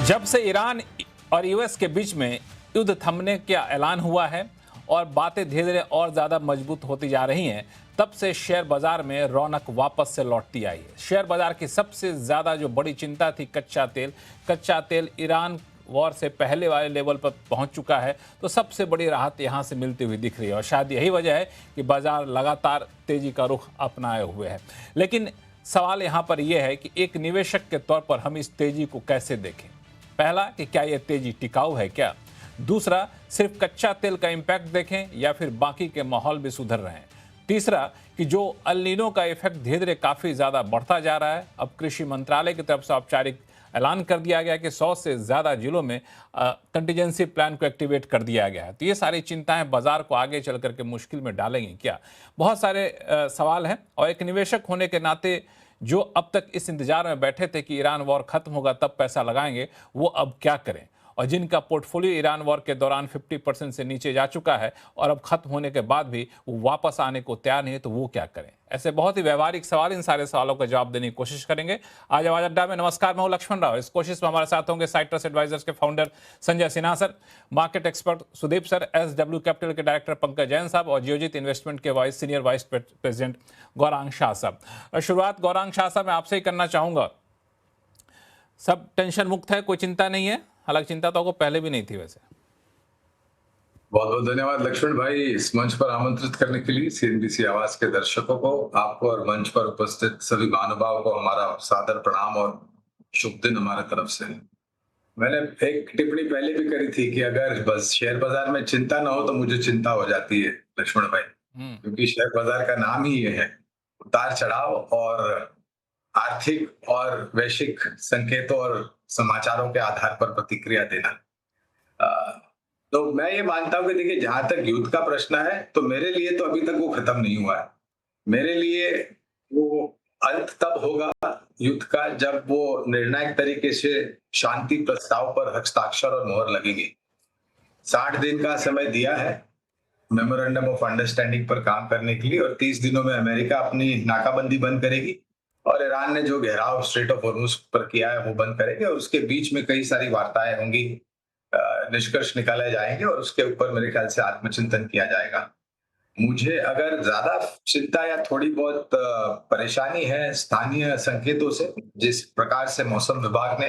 जब से ईरान और यूएस के बीच में युद्ध थमने का ऐलान हुआ है और बातें धीरे धीरे और ज़्यादा मजबूत होती जा रही हैं, तब से शेयर बाजार में रौनक वापस से लौटती आई है। शेयर बाजार की सबसे ज़्यादा जो बड़ी चिंता थी कच्चा तेल ईरान वॉर से पहले वाले लेवल पर पहुंच चुका है, तो सबसे बड़ी राहत यहां से मिलती हुई दिख रही है और शायद यही वजह है कि बाजार लगातार तेजी का रुख अपनाए हुए है। लेकिन सवाल यहां पर यह है कि एक निवेशक के तौर पर हम इस तेजी को कैसे देखें। पहला कि क्या यह तेजी टिकाऊ है क्या, दूसरा सिर्फ कच्चा तेल का इंपैक्ट देखें या फिर बाकी के माहौल भी सुधर रहे हैं, तीसरा कि जो अल नीनो का इफेक्ट धीरे धीरे काफी ज्यादा बढ़ता जा रहा है। अब कृषि मंत्रालय की तरफ से औपचारिक ऐलान कर दिया गया कि 100 से ज्यादा जिलों में कंटीजेंसी प्लान को एक्टिवेट कर दिया गया है। तो ये सारी चिंताएं बाजार को आगे चल करके मुश्किल में डालेंगी क्या, बहुत सारे सवाल हैं। और एक निवेशक होने के नाते जो अब तक इस इंतजार में बैठे थे कि ईरान वॉर खत्म होगा तब पैसा लगाएंगे, वो अब क्या करें। और जिनका पोर्टफोलियो ईरान वॉर के दौरान 50% से नीचे जा चुका है और अब खत्म होने के बाद भी वो वापस आने को तैयार नहीं है, तो वो क्या करें। ऐसे बहुत ही व्यवहारिक सवाल, इन सारे सवालों का जवाब देने की कोशिश करेंगे आज आवाज अड्डा में। नमस्कार, मैं हूं लक्ष्मण राव। इस कोशिश में हमारे साथ होंगे साइट्रस एडवाइजर्स के founder Sanjay Sinha sir, market expert Sudeep sir, SW capital के डायरेक्टर पंकज जैन साहब और जियोजित इन्वेस्टमेंट के senior vice president Gaurang Shah साहब। शुरुआत गौरांग शाह साहब मैं आपसे ही करना चाहूंगा। सब टेंशन मुक्त है, कोई चिंता नहीं है? हालांकि चिंता तो आपको पहले भी नहीं थी वैसे। बहुत बहुत धन्यवाद लक्ष्मण भाई, इस मंच पर आमंत्रित करने के लिए। CNBC आवाज के दर्शकों को, आपको और मंच पर उपस्थित सभी महानुभावों को हमारा सादर प्रणाम और शुभ दिन हमारे तरफ से। मैंने एक टिप्पणी पहले भी करी थी कि अगर बस शेयर बाजार में चिंता ना हो तो मुझे चिंता हो जाती है लक्ष्मण भाई, क्योंकि शेयर बाजार का नाम ही ये है उतार चढ़ाव और आर्थिक और वैश्विक संकेतों और समाचारों के आधार पर प्रतिक्रिया देना। तो मैं ये मानता हूं कि देखिए, जहां तक युद्ध का प्रश्न है तो मेरे लिए तो अभी तक वो खत्म नहीं हुआ है। मेरे लिए वो अंत तब होगा युद्ध का जब वो निर्णायक तरीके से शांति प्रस्ताव पर हस्ताक्षर और मोहर लगेगी। 60 दिन का समय दिया है मेमोरेंडम ऑफ अंडरस्टैंडिंग पर काम करने के लिए और 30 दिनों में अमेरिका अपनी नाकाबंदी बंद करेगी और ईरान ने जो घेराव स्ट्रेट ऑफ हॉर्मुज पर किया है वो बंद करेंगे और उसके बीच में कई सारी वार्ताएं होंगी, निष्कर्ष निकाले जाएंगे और उसके ऊपर मेरे ख्याल से आत्मचिंतन किया जाएगा। मुझे अगर ज्यादा चिंता या थोड़ी बहुत परेशानी है स्थानीय संकेतों से, जिस प्रकार से मौसम विभाग ने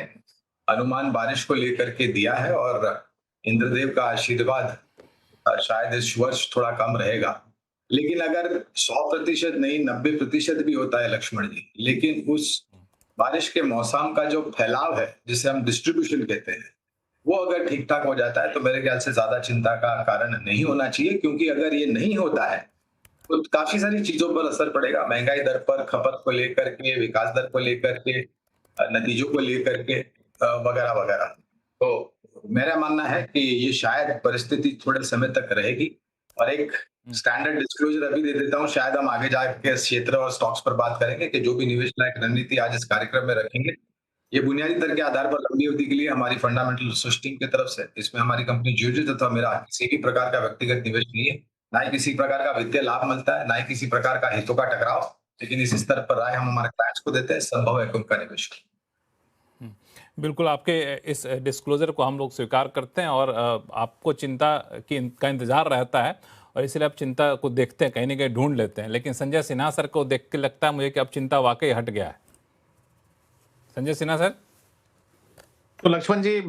अनुमान बारिश को लेकर के दिया है और इंद्रदेव का आशीर्वाद शायद इस वर्ष थोड़ा कम रहेगा। लेकिन अगर 100% नहीं 90% भी होता है लक्ष्मण जी, लेकिन उस बारिश के मौसम का जो फैलाव है जिसे हम डिस्ट्रीब्यूशन कहते हैं, वो अगर ठीक ठाक हो जाता है तो मेरे ख्याल से ज्यादा चिंता का कारण नहीं होना चाहिए। क्योंकि अगर ये नहीं होता है तो काफी सारी चीजों पर असर पड़ेगा, महंगाई दर पर, खपत को लेकर के, विकास दर को लेकर के, नतीजों को लेकर के वगैरह वगैरह। तो मेरा मानना है कि ये शायद परिस्थिति थोड़े समय तक रहेगी। और एक स्टैंडर्ड डिस्क्लोजर अभी दे देता हूँ, शायद हम आगे जाके इस क्षेत्र और स्टॉक्स पर बात करेंगे कि जो भी निवेश लायक रणनीति आज इस कार्यक्रम में रखेंगे, ये बुनियादी दर के आधार पर लंबी अवधि के लिए हमारी फंडामेंटल रिसर्च टीम की तरफ से, इसमें हमारी कंपनी जियोजित अथवा मेरा किसी भी प्रकार का व्यक्तिगत निवेश नहीं है, ना ही किसी प्रकार का वित्तीय लाभ मिलता है, ना ही किसी प्रकार का हितों का टकराव। लेकिन इस स्तर पर राय हम हमारे क्लाइंट्स को देते हैं, संभव है कि उनका निवेश करें। बिल्कुल, आपके इस डिस्क्लोजर को हम लोग स्वीकार करते हैं और आपको चिंता का इंतजार रहता है और इसलिए आप चिंता को देखते हैं, कहीं ना कहीं ढूंढ लेते हैं। लेकिन संजय सिन्हा सर को देख के लगता है मुझे कि अब चिंता वाकई हट गया है। संजय सिन्हा सर। तो लक्ष्मण जी,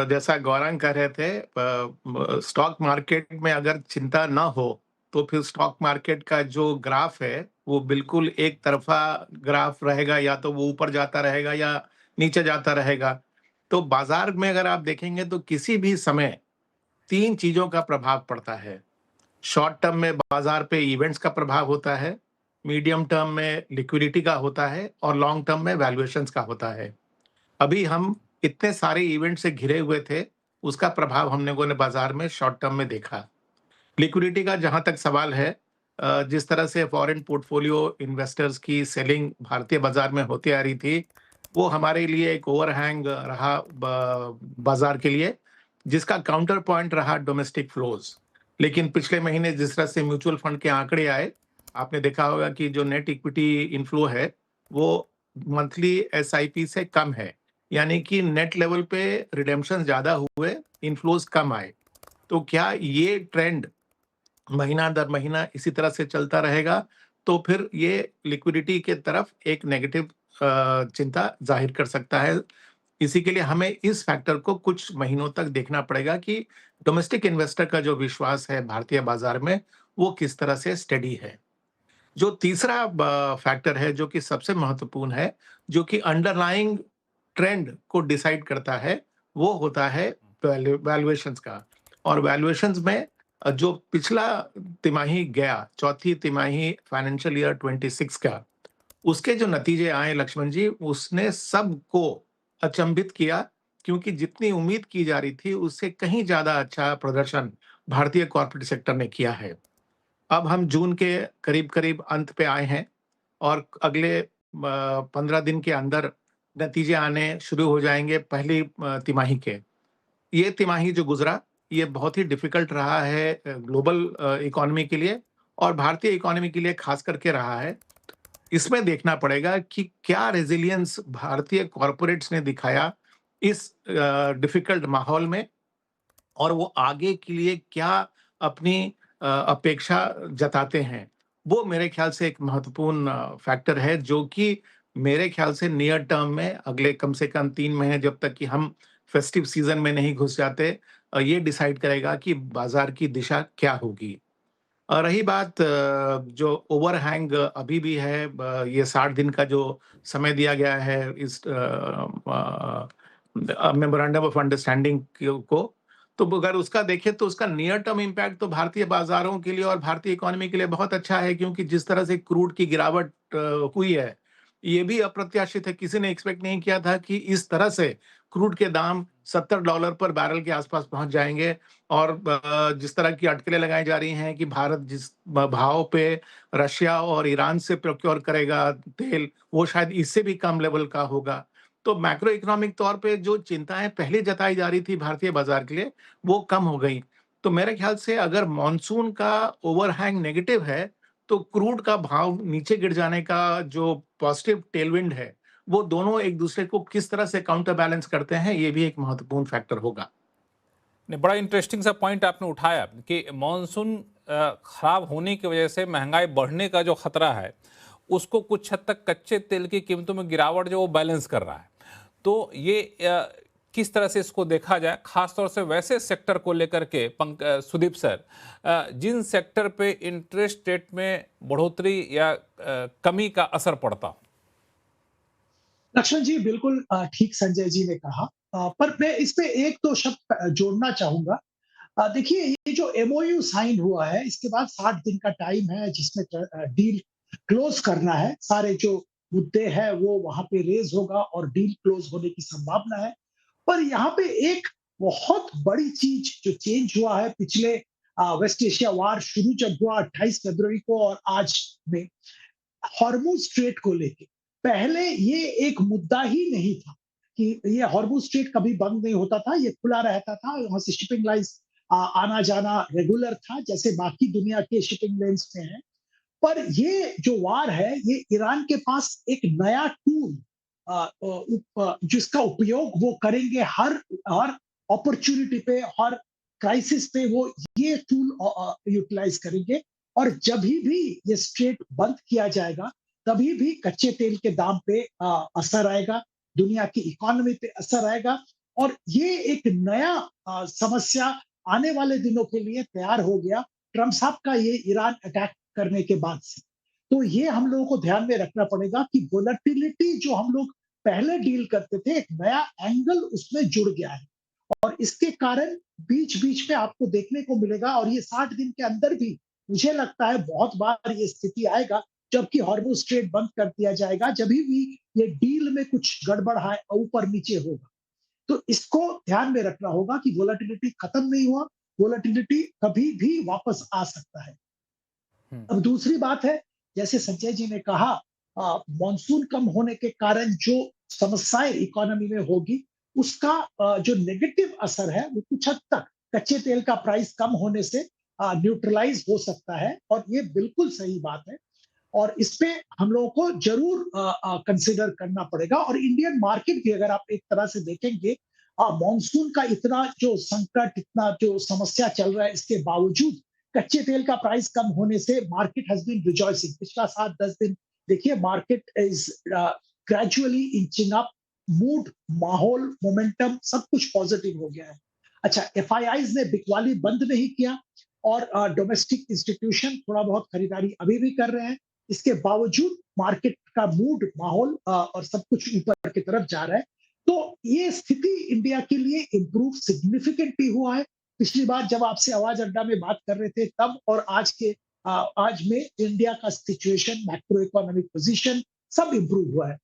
जैसा गौरांग कह रहे थे, स्टॉक मार्केट में अगर चिंता ना हो तो फिर स्टॉक मार्केट का जो ग्राफ है वो बिल्कुल एक तरफा ग्राफ रहेगा, या तो वो ऊपर जाता रहेगा या नीचे जाता रहेगा। तो बाजार में अगर आप देखेंगे तो किसी भी समय 3 चीजों का प्रभाव पड़ता है। शॉर्ट टर्म में बाजार पे इवेंट्स का प्रभाव होता है, मीडियम टर्म में लिक्विडिटी का होता है और लॉन्ग टर्म में वैल्यूएशंस का होता है। अभी हम इतने सारे इवेंट से घिरे हुए थे, उसका प्रभाव हम लोगों ने बाजार में शॉर्ट टर्म में देखा। लिक्विडिटी का जहां तक सवाल है, जिस तरह से फॉरेन पोर्टफोलियो इन्वेस्टर्स की सेलिंग भारतीय बाजार में होती आ रही थी, वो हमारे लिए एक ओवरहैंग रहा बाजार के लिए, जिसका काउंटर पॉइंट रहा डोमेस्टिक फ्लोज। लेकिन पिछले महीने जिस तरह से म्यूचुअल फंड के आंकड़े आए, आपने देखा होगा कि जो नेट इक्विटी इनफ्लो है वो मंथली SIP से कम है। यानी कि नेट लेवल पे रिडेम्पशन ज़्यादा हुए, इनफ्लोज़ कम आए। तो क्या ये ट्रेंड महीना दर महीना इसी तरह से चलता रहेगा, तो फिर ये लिक्विडिटी के तरफ एक नेगेटिव चिंता ज़ाहिर कर सकता है। इसी के लिए हमें इस फैक्टर को कुछ महीनों तक देखना पड़ेगा कि डोमेस्टिक इन्वेस्टर का जो विश्वास है भारतीय बाज़ार में, वो किस तरह से स्टेडी है। जो तीसरा फैक्टर है जो कि सबसे महत्वपूर्ण है, जो कि अंडरलाइंग ट्रेंड को डिसाइड करता है, वो होता है वैल्यूएशंस का। और वैल्यूएशंस में जो पिछला तिमाही गया, चौथी तिमाही फाइनेंशियल ईयर 26 का, उसके जो नतीजे आए लक्ष्मण जी, उसने सबको अचंभित किया, क्योंकि जितनी उम्मीद की जा रही थी, उससे कहीं ज़्यादा अच्छा प्रदर्शन भारतीय कॉर्पोरेट सेक्टर ने किया है। अब हम जून के करीब-करीब अंत पे आए हैं और अगले 15 दिन के अंदर नतीजे आने शुरू हो जाएँगे पहली तिमाही के। ये तिमाही जो गुज़रा, ये बहुत ही डिफ़िकल्ट रहा है ग्लोबल इकोनॉमी के लिए और भारतीय इकोनॉमी के लिए ख़ास करके रहा है। इसमें देखना पड़ेगा कि क्या रेज़िलियंस भारतीय कॉर्पोरेट्स ने दिखाया इस डिफ़िकल्ट माहौल में और वो आगे के लिए क्या अपनी अपेक्षा जताते हैं। वो मेरे ख़्याल से एक महत्वपूर्ण फैक्टर है जो कि मेरे ख़्याल से नियर टर्म में अगले कम से कम 3 महीने जब तक कि हम फेस्टिव सीज़न में नहीं घुस जाते ये डिसाइड करेगा कि बाज़ार की दिशा क्या होगी। रही बात जो ओवरहैंग अभी भी है ये 60 दिन का जो समय दिया गया है इस मेमोरेंडम ऑफ अंडरस्टैंडिंग को, तो अगर उसका देखें तो उसका नियर टर्म इम्पैक्ट तो भारतीय बाज़ारों के लिए और भारतीय इकोनॉमी के लिए बहुत अच्छा है क्योंकि जिस तरह से क्रूड की गिरावट हुई है, ये भी अप्रत्याशित है। किसी ने एक्सपेक्ट नहीं किया था कि इस तरह से क्रूड के दाम $70 पर बैरल के आसपास पहुँच जाएँगे और जिस तरह की अटकलें लगाई जा रही हैं कि भारत जिस भाव पे रशिया और ईरान से प्रोक्योर करेगा तेल, वो शायद इससे भी कम लेवल का होगा। तो मैक्रो इकोनॉमिक तौर पे जो चिंताएँ पहले जताई जा रही थी भारतीय बाज़ार के लिए, वो कम हो गई। तो मेरे ख्याल से अगर मॉनसून का ओवरहैंग नेगेटिव है, तो क्रूड का भाव नीचे गिर जाने का जो पॉजिटिव टेलविंड है, वो दोनों एक-दूसरे को किस तरह से काउंटर बैलेंस करते हैं, ये भी एक महत्वपूर्ण फैक्टर होगा। नहीं, बड़ा इंटरेस्टिंग सा पॉइंट आपने उठाया कि मानसून खराब होने की वजह से महंगाई बढ़ने का जो खतरा है उसको कुछ हद तक कच्चे तेल की कीमतों में गिरावट जो वो बैलेंस कर रहा है। तो ये किस तरह से इसको देखा जाए, खासतौर से वैसे सेक्टर को लेकर के सुदीप सर, जिन सेक्टर पे इंटरेस्ट रेट में बढ़ोतरी या कमी का असर पड़ता हो। लक्ष्मण जी बिल्कुल ठीक संजय जी ने कहा। पर मैं इसमें एक तो शब्द जोड़ना चाहूंगा। देखिए ये जो एमओयू साइन हुआ है इसके बाद 60 दिन का टाइम है जिसमें डील क्लोज करना है। सारे जो मुद्दे हैं वो वहां पे रेज होगा और डील क्लोज होने की संभावना है। पर यहाँ पे एक बहुत बड़ी चीज जो चेंज हुआ है पिछले वेस्ट एशिया वार शुरू जब हुआ 28 फरवरी को और आज में हॉर्मुज स्ट्रेट को लेके। पहले ये एक मुद्दा ही नहीं था कि ये हॉर्मुज स्ट्रेट कभी बंद नहीं होता था, ये खुला रहता था, वहां से शिपिंग लाइन्स आना जाना रेगुलर था जैसे बाकी दुनिया के शिपिंग लेन्स में है। पर ये जो वार है ये ईरान के पास एक नया टूल जिसका उपयोग वो करेंगे हर हर अपॉर्चुनिटी पे, हर क्राइसिस पे वो ये टूल यूटिलाइज करेंगे। और जब भी ये स्ट्रेट बंद किया जाएगा तभी भी कच्चे तेल के दाम पे असर आएगा, दुनिया की इकोनॉमी पे असर आएगा और ये एक नया समस्या आने वाले दिनों के लिए तैयार हो गया ट्रम्प साहब का ये ईरान अटैक करने के बाद से। तो ये हम लोगों को ध्यान में रखना पड़ेगा कि वोलेटिलिटी जो हम लोग पहले डील करते थे एक नया एंगल उसमें जुड़ गया है और इसके कारण बीच-बीच में आपको देखने को मिलेगा और ये 60 दिन के अंदर भी मुझे लगता है बहुत बार ये स्थिति आएगा जबकि हॉर्मुज स्ट्रेट बंद कर दिया जाएगा, जब भी ये डील में कुछ गड़बड़ है ऊपर नीचे होगा। तो इसको ध्यान में रखना होगा कि वोलेटिलिटी खत्म नहीं हुआ, वोलेटिलिटी कभी भी वापस आ सकता है। अब दूसरी बात है, जैसे संजय जी ने कहा मॉनसून कम होने के कारण जो समस्याएं इकोनॉमी में होगी उसका जो नेगेटिव असर है वो कुछ हद तक कच्चे तेल का प्राइस कम होने से न्यूट्रलाइज हो सकता है और ये बिल्कुल सही बात है। और इस पे हम लोगों को जरूर कंसिडर करना पड़ेगा। और इंडियन मार्केट भी अगर आप एक तरह से देखेंगे, मॉनसून का इतना जो संकट, इतना जो समस्या चल रहा है, इसके बावजूद कच्चे तेल का प्राइस कम होने से मार्केट हैज बीन रिजॉइसिंग। पिछला 7-10 दिन देखिए, market is gradually inching up, mood, माहौल, मोमेंटम सब कुछ पॉजिटिव हो गया है। अच्छा, एफआईआईज ने बिकवाली बंद नहीं किया और डोमेस्टिक इंस्टीट्यूशन थोड़ा बहुत खरीदारी अभी भी कर रहे हैं। इसके बावजूद मार्केट का मूड, माहौल और सब कुछ ऊपर की तरफ जा रहा है। तो ये स्थिति इंडिया के लिए इंप्रूव सिग्निफिकेंटली हुआ है। पिछली बार जब आपसे आवाज अड्डा में बात कर रहे थे तब और आज में इंडिया का सिचुएशन, मैक्रो इकोनॉमिक पोजीशन सब इंप्रूव हुआ है।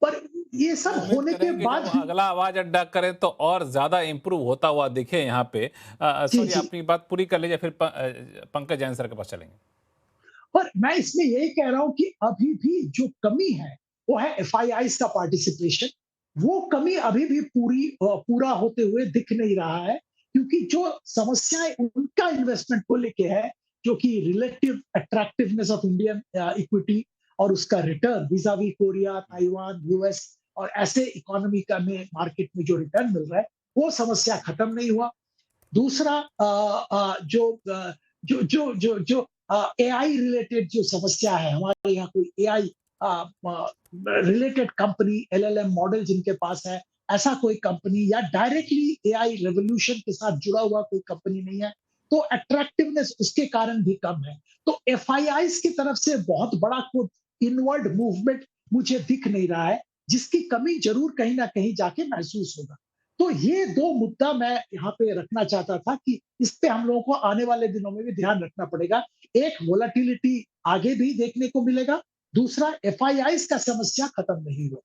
पर ये सब उम्मीद होने के करें कि बाद जब भी अगला आवाज अड्डा करें तो और ज्यादा इंप्रूव होता हुआ दिखे यहाँ पे। जी सॉरी, जी, अपनी बात पूरी कर लीजिए, फिर पंकज जैन सर के पास चलेंगे। पर मैं इसमें यही कह रहा हूं कि अभी भी जो कमी है वो है एफआईआई का पार्टिसिपेशन। वो कमी अभी भी पूरा होते हुए दिख नहीं रहा है, क्योंकि जो समस्याएं उनका इन्वेस्टमेंट को लेके है, जो कि relative attractiveness of Indian equity और उसका रिटर्न विजावी कोरिया, ताइवान, यूएस और ऐसे इकोनॉमी का में मार्केट में जो रिटर्न मिल रहा है, वो समस्या खत्म नहीं हुआ। दूसरा जो एआई रिलेटेड जो समस्या है, हमारे यहाँ कोई AI related company, LLM model जिनके पास है, ऐसा कोई कंपनी या डायरेक्टली एआई रेवोल्यूशन के साथ जुड़ा हुआ कोई कंपनी नहीं है, तो अट्रैक्टिवनेस उसके कारण भी कम है। तो एफआईआई की तरफ से बहुत बड़ा कोई इनवर्ड मूवमेंट मुझे दिख नहीं रहा है, जिसकी कमी जरूर कहीं ना कहीं जाके महसूस होगा। तो ये दो मुद्दा मैं यहाँ पे रखना चाहता था कि इस पे हम लोगों को आने वाले दिनों में भी ध्यान रखना पड़ेगा। एक, वोलेटिलिटी आगे भी देखने को मिलेगा। दूसरा, एफआईआई का समस्या खत्म नहीं हुआ।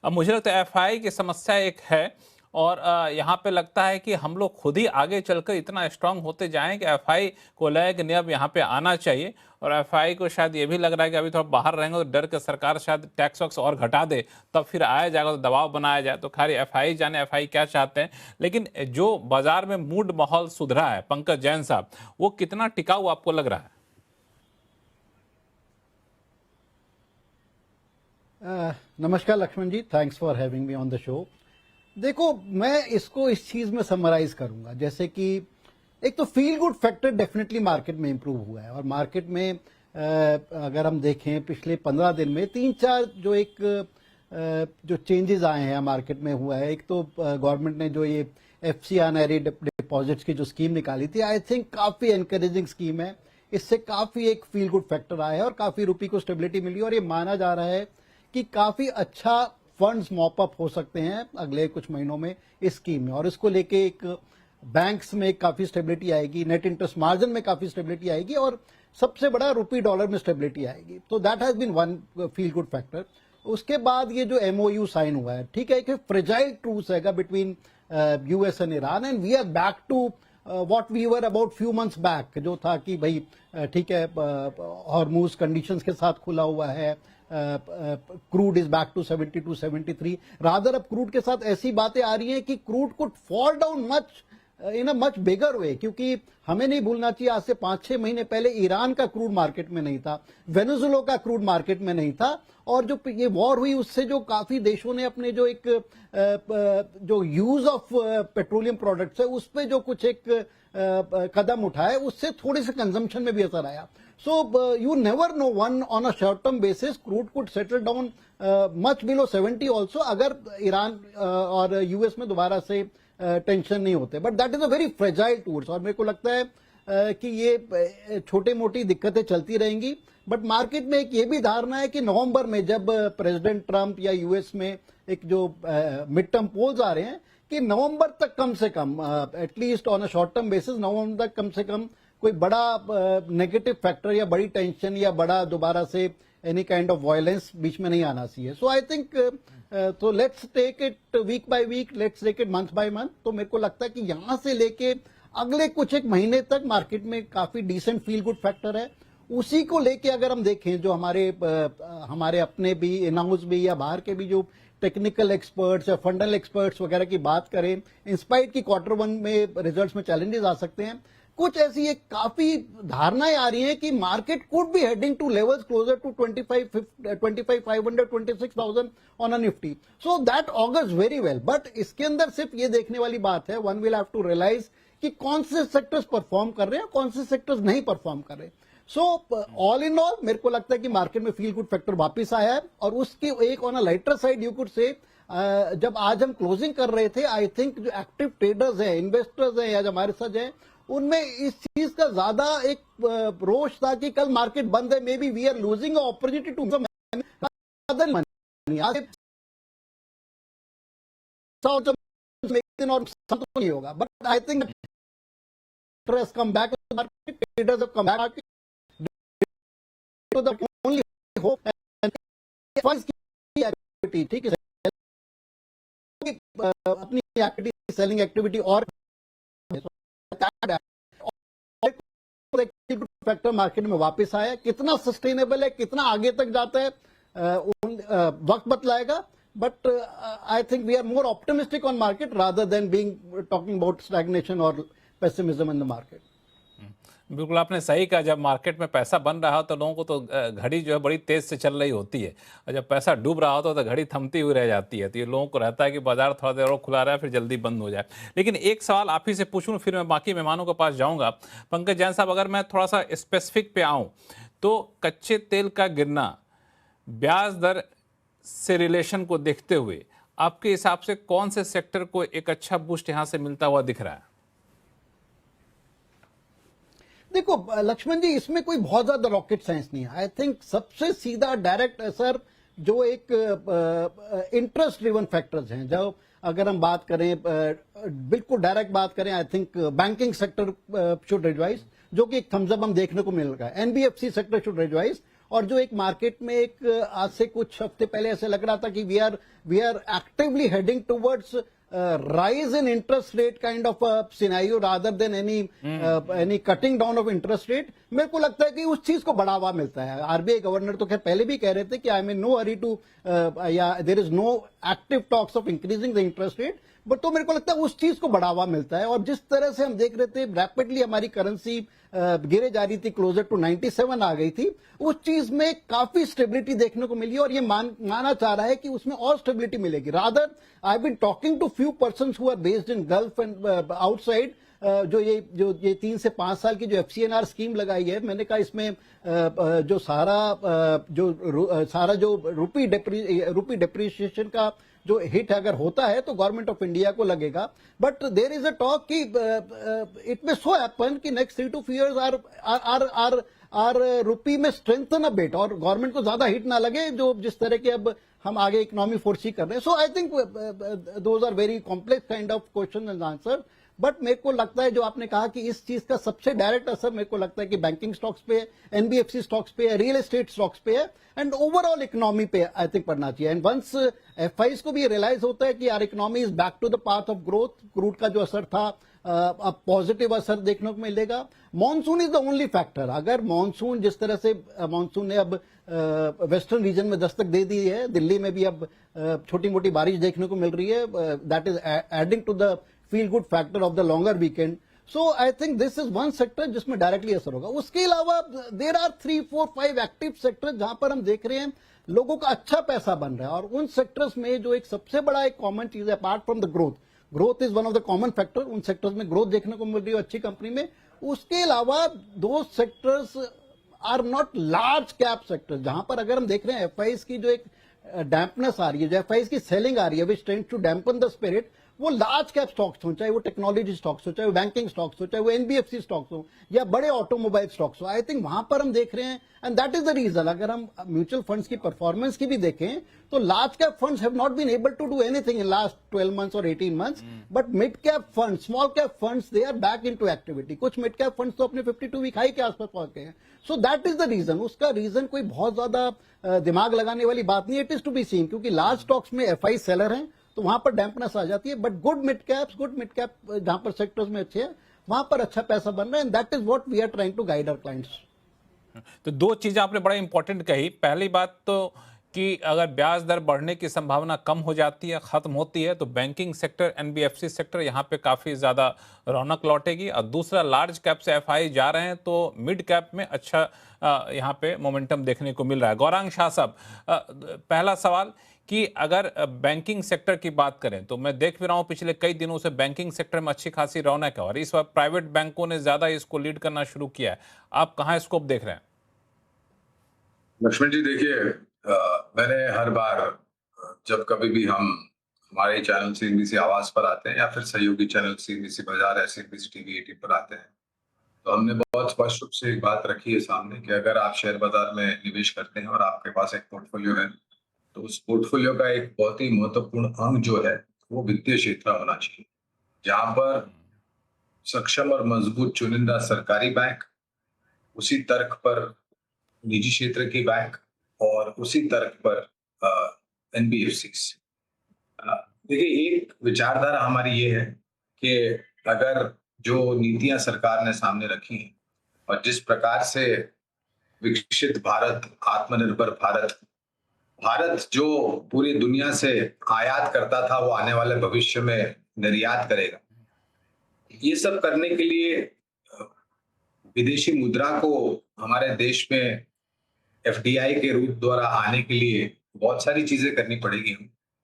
अब मुझे लगता है एफआई की समस्या एक है, और यहाँ पे लगता है कि हम लोग खुद ही आगे चलकर इतना स्ट्रांग होते जाएं कि एफआई को लय कि अब यहाँ पे आना चाहिए। और एफआई को शायद ये भी लग रहा है कि अभी थोड़ा बाहर रहेंगे तो डर के सरकार शायद टैक्स वैक्स और घटा दे, तब फिर आया जाएगा तो दबाव बनाया जाए। तो खैर एफआई जाने एफआई क्या चाहते हैं। लेकिन जो बाजार में मूड माहौल सुधरा है पंकज जैन साहब, वो कितना टिकाऊ आपको लग रहा है? नमस्कार Laxman ji, thanks for having me on the show. देखो, मैं इसको इस चीज में समराइज करूंगा, जैसे कि एक तो feel good factor definitely market में इंप्रूव हुआ है। और मार्केट में अगर हम देखें पिछले 15 दिन में 3-4 जो चेंजेस आए हैं मार्केट में हुआ है। एक तो गवर्नमेंट ने जो ये एफसीआई डिपॉजिट्स की जो स्कीम निकाली थी, आई थिंक काफी एनकरेजिंग स्कीम है। इससे काफी एक फील गुड फैक्टर आया है और काफी रुपये को स्टेबिलिटी मिली, और ये माना जा रहा है कि काफी अच्छा फंड्स मॉप अप हो सकते हैं अगले कुछ महीनों में इस स्कीम में। और इसको लेके एक बैंक्स में काफी स्टेबिलिटी आएगी, नेट इंटरेस्ट मार्जिन में काफी स्टेबिलिटी आएगी, और सबसे बड़ा रुपी डॉलर में स्टेबिलिटी आएगी। तो that has been one feel good factor. उसके बाद ये जो एमओयू साइन हुआ है, ठीक है, एक फ्रेजाइल ट्रूस है between US and Iran, and we are back to what we were about few months back, जो था कि भाई ठीक है, हॉर्मूज कंडीशंस के साथ खुला हुआ है, crude is back to 72, 73। Rather अब क्रूड के साथ ऐसी बातें आ रही हैं कि crude could fall down much in a much bigger way, क्योंकि हमें नहीं भूलना चाहिए आज से 5-6 महीने पहले ईरान का क्रूड मार्केट में नहीं था, वेनेजुएला का क्रूड मार्केट में नहीं था, और जो ये वॉर हुई उससे जो काफी देशों ने अपने जो एक जो यूज ऑफ पेट्रोलियम प्रोडक्ट्स है उस पर जो कुछ एक कदम उठाए, उससे थोड़े से कंजम्पशन में भी असर आया। So you never know, one on a short term basis crude could settle down much below 70 also, अगर ईरान और यूएस में दोबारा से टेंशन नहीं होते। But that is a very fragile tools, और मेरे को लगता है कि ये छोटी मोटी दिक्कतें चलती रहेंगी। बट मार्केट में एक ये भी धारणा है कि नवंबर में जब प्रेसिडेंट ट्रंप या यूएस में एक जो मिड टर्म पोल्स आ रहे हैं, कि नवंबर तक कम से कम at least on a short term basis नवंबर तक कम से कम कोई बड़ा नेगेटिव फैक्टर या बड़ी टेंशन या बड़ा दोबारा से एनी काइंड ऑफ वायलेंस बीच में नहीं आना चाहिए। सो आई थिंक तो let's take it week by week, let's take it month by month. तो मेरे को लगता है कि यहां से लेके अगले कुछ एक महीने तक मार्केट में काफी डिसेंट फील गुड फैक्टर है। उसी को लेके अगर हम देखें, जो हमारे अपने भी इन हाउस भी या बाहर के भी जो टेक्निकल एक्सपर्ट्स या फंडल एक्सपर्ट्स वगैरह की बात करें, इंस्पाइट की Q1 में रिजल्ट्स में चैलेंजेस आ सकते हैं, कुछ ऐसी एक काफी धारणाएं आ रही हैं कि market could be heading to levels closer to 25,500 26,000 on a Nifty. So that augurs very well. But इसके अंदर सिर्फ ये देखने वाली बात है, one will have to realise कि कौन से सेक्टर्स परफॉर्म कर रहे हैं, कौन से सेक्टर्स नहीं परफॉर्म कर रहे. सो ऑल इन ऑल मेरे को लगता है कि मार्केट में फील गुड फैक्टर वापस आया है. और उसकी एक on a lighter side you could say, जब आज हम क्लोजिंग कर रहे थे, आई थिंक जो एक्टिव ट्रेडर्स हैं, इन्वेस्टर्स हैं, आज हमारे साथ हैं, उनमें इस चीज का ज्यादा एक रोष था कि कल मार्केट बंद है, may be we are losing opportunity to नहीं होगा. But I think come back, traders have come back to the only hope and funds की एक्टिविटी, ठीक है, अपनी एक्टिविटी, सेलिंग एक्टिविटी और फैक्टर मार्केट में वापस आया. कितना सस्टेनेबल है, कितना आगे तक जाता है, वक्त बतलाएगा. But I think we are more optimistic on market rather than being talking about stagnation और पेसिमिज्म इन द मार्केट. बिल्कुल आपने सही कहा. जब मार्केट में पैसा बन रहा हो तो लोगों को तो घड़ी जो है बड़ी तेज से चल रही होती है, और जब पैसा डूब रहा होता तो घड़ी थमती हुई रह जाती है. तो ये लोगों को रहता है कि बाजार थोड़ा देर और खुला रहा है, फिर जल्दी बंद हो जाए. लेकिन एक सवाल आप ही से पूछूं, फिर मैं बाकी मेहमानों के पास जाऊंगा. पंकज जैन साहब, अगर मैं थोड़ा सा स्पेसिफिक पे आऊँ तो कच्चे तेल का गिरना ब्याज दर से रिलेशन को देखते हुए आपके हिसाब से कौन से सेक्टर को एक अच्छा बूस्ट यहां से मिलता हुआ दिख रहा है? देखो लक्ष्मण जी, इसमें कोई बहुत ज्यादा रॉकेट साइंस नहीं है. आई थिंक सबसे सीधा डायरेक्ट असर जो एक इंटरेस्ट ड्रिवन फैक्टर्स हैं, जो अगर हम बात करें, बिल्कुल डायरेक्ट बात करें, I think banking sector should rejoice, जो कि एक थम्स अप हम देखने को मिल रहा है. NBFC sector should rejoice. और जो एक मार्केट में एक आज से कुछ हफ्ते पहले ऐसे लग रहा था कि we are actively heading towards rise in interest rate kind of a scenario rather than any cutting down of interest rate. मेरे को लगता है कि उस चीज को बढ़ावा मिलता है. आरबीआई गवर्नर तो खैर पहले भी कह रहे थे कि I mean no hurry to, या there is no active talks of increasing the interest rate. But तो मेरे को लगता है उस चीज को बढ़ावा मिलता है. और जिस तरह से हम देख रहे थे रैपिडली हमारी करेंसी गिरे जा रही थी, क्लोजर टू 97 आ गई थी, उस चीज में काफी स्टेबिलिटी देखने को मिली. और ये माना चाह रहा है कि उसमें और स्टेबिलिटी मिलेगी. Rather I been talking to few persons who are based in Gulf and outside, जो ये 3 से 5 साल की जो एफसीएनआर स्कीम लगाई है, मैंने कहा इसमें जो सारा जो रुपी डेप्रिसिएशन का जो हिट अगर होता है तो गवर्नमेंट ऑफ इंडिया को लगेगा. But there is a talk कि इट मे सो हैपन कि next 3 to 4 years our rupee में स्ट्रेंथन अ बिट, और गवर्नमेंट को ज्यादा हिट ना लगे, जो जिस तरह के अब हम आगे इकोनॉमी फोर्सी कर रहे हैं. So I think those are very complex kind of question and answer. But मेरे को लगता है जो आपने कहा कि इस चीज का सबसे डायरेक्ट असर मेरे को लगता है कि बैंकिंग स्टॉक्स पे, एनबीएफसी स्टॉक्स पे, रियल एस्टेट स्टॉक्स पे है, एंड ओवरऑल इकोनॉमी पे आई थिंक पड़ना चाहिए. एंड वंस एफआईज को भी रियलाइज होता है कि our economy is back to the path of growth, crude का जो असर था अब पॉजिटिव असर देखने को मिलेगा. Monsoon is the only factor. अगर मॉनसून जिस तरह से मॉनसून ने अब वेस्टर्न रीजन में दस्तक दे दी है, दिल्ली में भी अब छोटी मोटी बारिश देखने को मिल रही है, that is adding to the feel good factor of the longer weekend. So I think this is one sector जिसमें डायरेक्टली असर होगा. उसके अलावा देर आर 3, 4, 5 एक्टिव सेक्टर जहां पर हम देख रहे हैं लोगों का अच्छा पैसा बन रहा है. और उन सेक्टर्स में जो एक सबसे बड़ा एक कॉमन चीज है, apart from the growth is one of the common factor. उन सेक्टर्स में ग्रोथ देखने को मिल रही है अच्छी कंपनी में. उसके अलावा दो sectors are not large cap sectors, जहां पर अगर हम देख रहे हैं एफआईज की जो एक डैम्पनेस आ रही है, जो एफआईज की सेलिंग आ रही है, which tends to dampen the spirit, वो लार्ज कैप स्टॉक्स हो, चाहे वो टेक्नोलॉजी स्टॉक्स हो, चाहे वो बैंकिंग स्टॉक्स हो, चाहे वो एनबीएफसी स्टॉक्स हो, या बड़े ऑटोमोबाइल स्टॉक्स हो. आई थिंक वहां पर हम देख रहे हैं, and that is the reason. अगर हम म्यूचुअल फंड्स की परफॉर्मेंस की भी देखें तो large cap funds have not been able to do anything in last 12 months और 18 months, but mid cap funds, small cap funds, they are back into activity. कुछ mid cap funds तो अपने 52 week high के आसपास पहुंच गए हैं. So that is the reason. उसका रीजन कोई बहुत ज्यादा दिमाग लगाने वाली बात नहीं. It is to be seen, क्योंकि लार्ज स्टॉक्स में एफआई सेलर हैं तो वहां पर डैम्पनेस आ जाती है. बट गुड मिड कैप जहां पर सेक्टर्स में अच्छे हैं वहां पर अच्छा पैसा बन रहा है, and that is what we are trying to guide our clients. तो दो चीजें आपने बड़ा इंपॉर्टेंट कही. पहली बात तो कि अगर ब्याज दर बढ़ने की संभावना कम हो जाती है, खत्म होती है, तो बैंकिंग सेक्टर, एनबीएफसी सेक्टर यहाँ पे काफ़ी ज़्यादा रौनक लौटेगी। और दूसरा, लार्ज कैप से एफआई जा रहे हैं तो मिड कैप में अच्छा यहाँ पे मोमेंटम देखने को मिल रहा है। गौरांग शाह साहब, पहला सवाल कि अगर बैंकिंग सेक्टर की बात करें तो मैं देख भी रहा हूँ पिछले कई दिनों से बैंकिंग सेक्टर में अच्छी खासी रौनक है और इस वक्त प्राइवेट बैंकों ने ज़्यादा इसको लीड करना शुरू किया है। आप कहाँ स्कोप देख रहे हैं? लक्ष्मण जी देखिए, मैंने हर बार जब कभी भी हम हमारे चैनल सीएनबीसी आवाज पर आते हैं या फिर सहयोगी चैनल सीएनबीसी बाजार या सीएनबीसी टीवी 18 पर आते हैं, तो हमने बहुत स्पष्ट रूप से एक बात रखी है सामने कि अगर आप शेयर बाजार में निवेश करते हैं और आपके पास एक पोर्टफोलियो है, तो उस पोर्टफोलियो का एक बहुत ही महत्वपूर्ण अंग जो है वो वित्तीय क्षेत्र होना चाहिए, जहां पर सक्षम और मजबूत चुनिंदा सरकारी बैंक, उसी तर्क पर निजी क्षेत्र के बैंक और उसी तर्क पर एनबीएफसी। देखिए, एक विचारधारा हमारी ये है कि अगर जो नीतियां सरकार ने सामने रखी हैं और जिस प्रकार से विकसित भारत, आत्मनिर्भर भारत, भारत जो पूरी दुनिया से आयात करता था वो आने वाले भविष्य में निर्यात करेगा, ये सब करने के लिए विदेशी मुद्रा को हमारे देश में एफडीआई के रूप द्वारा आने के लिए बहुत सारी चीजें करनी पड़ेगी।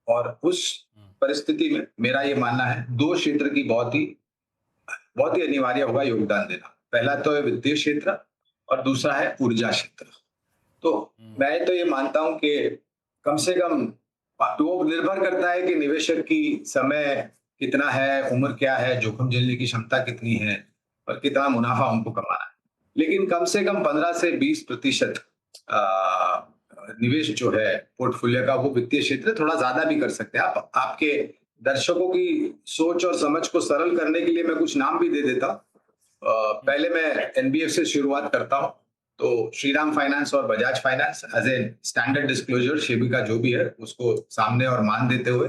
और उस परिस्थिति में मेरा ये मानना है दो क्षेत्र की बहुत ही अनिवार्य होगा योगदान देना। पहला तो है वित्तीय क्षेत्र और दूसरा है ऊर्जा क्षेत्र। तो मैं तो ये मानता हूं कि कम से कम वो निर्भर करता है कि निवेशक की समय कितना है, उम्र क्या है, जोखिम झेलने की क्षमता कितनी है और कितना मुनाफा उनको कमाना है, लेकिन कम से कम 15 से 20% निवेश जो है पोर्टफोलियो का वो वित्तीय क्षेत्र थोड़ा ज्यादा भी कर सकते हैं। आप आपके दर्शकों की सोच और समझ को सरल करने के लिए मैं कुछ नाम भी दे देता हूं। पहले मैं एनबीएफ से शुरुआत करता हूं, तो श्रीराम फाइनेंस और Bajaj finance as a standard disclosure SEBI का जो भी है उसको सामने और मान देते हुए,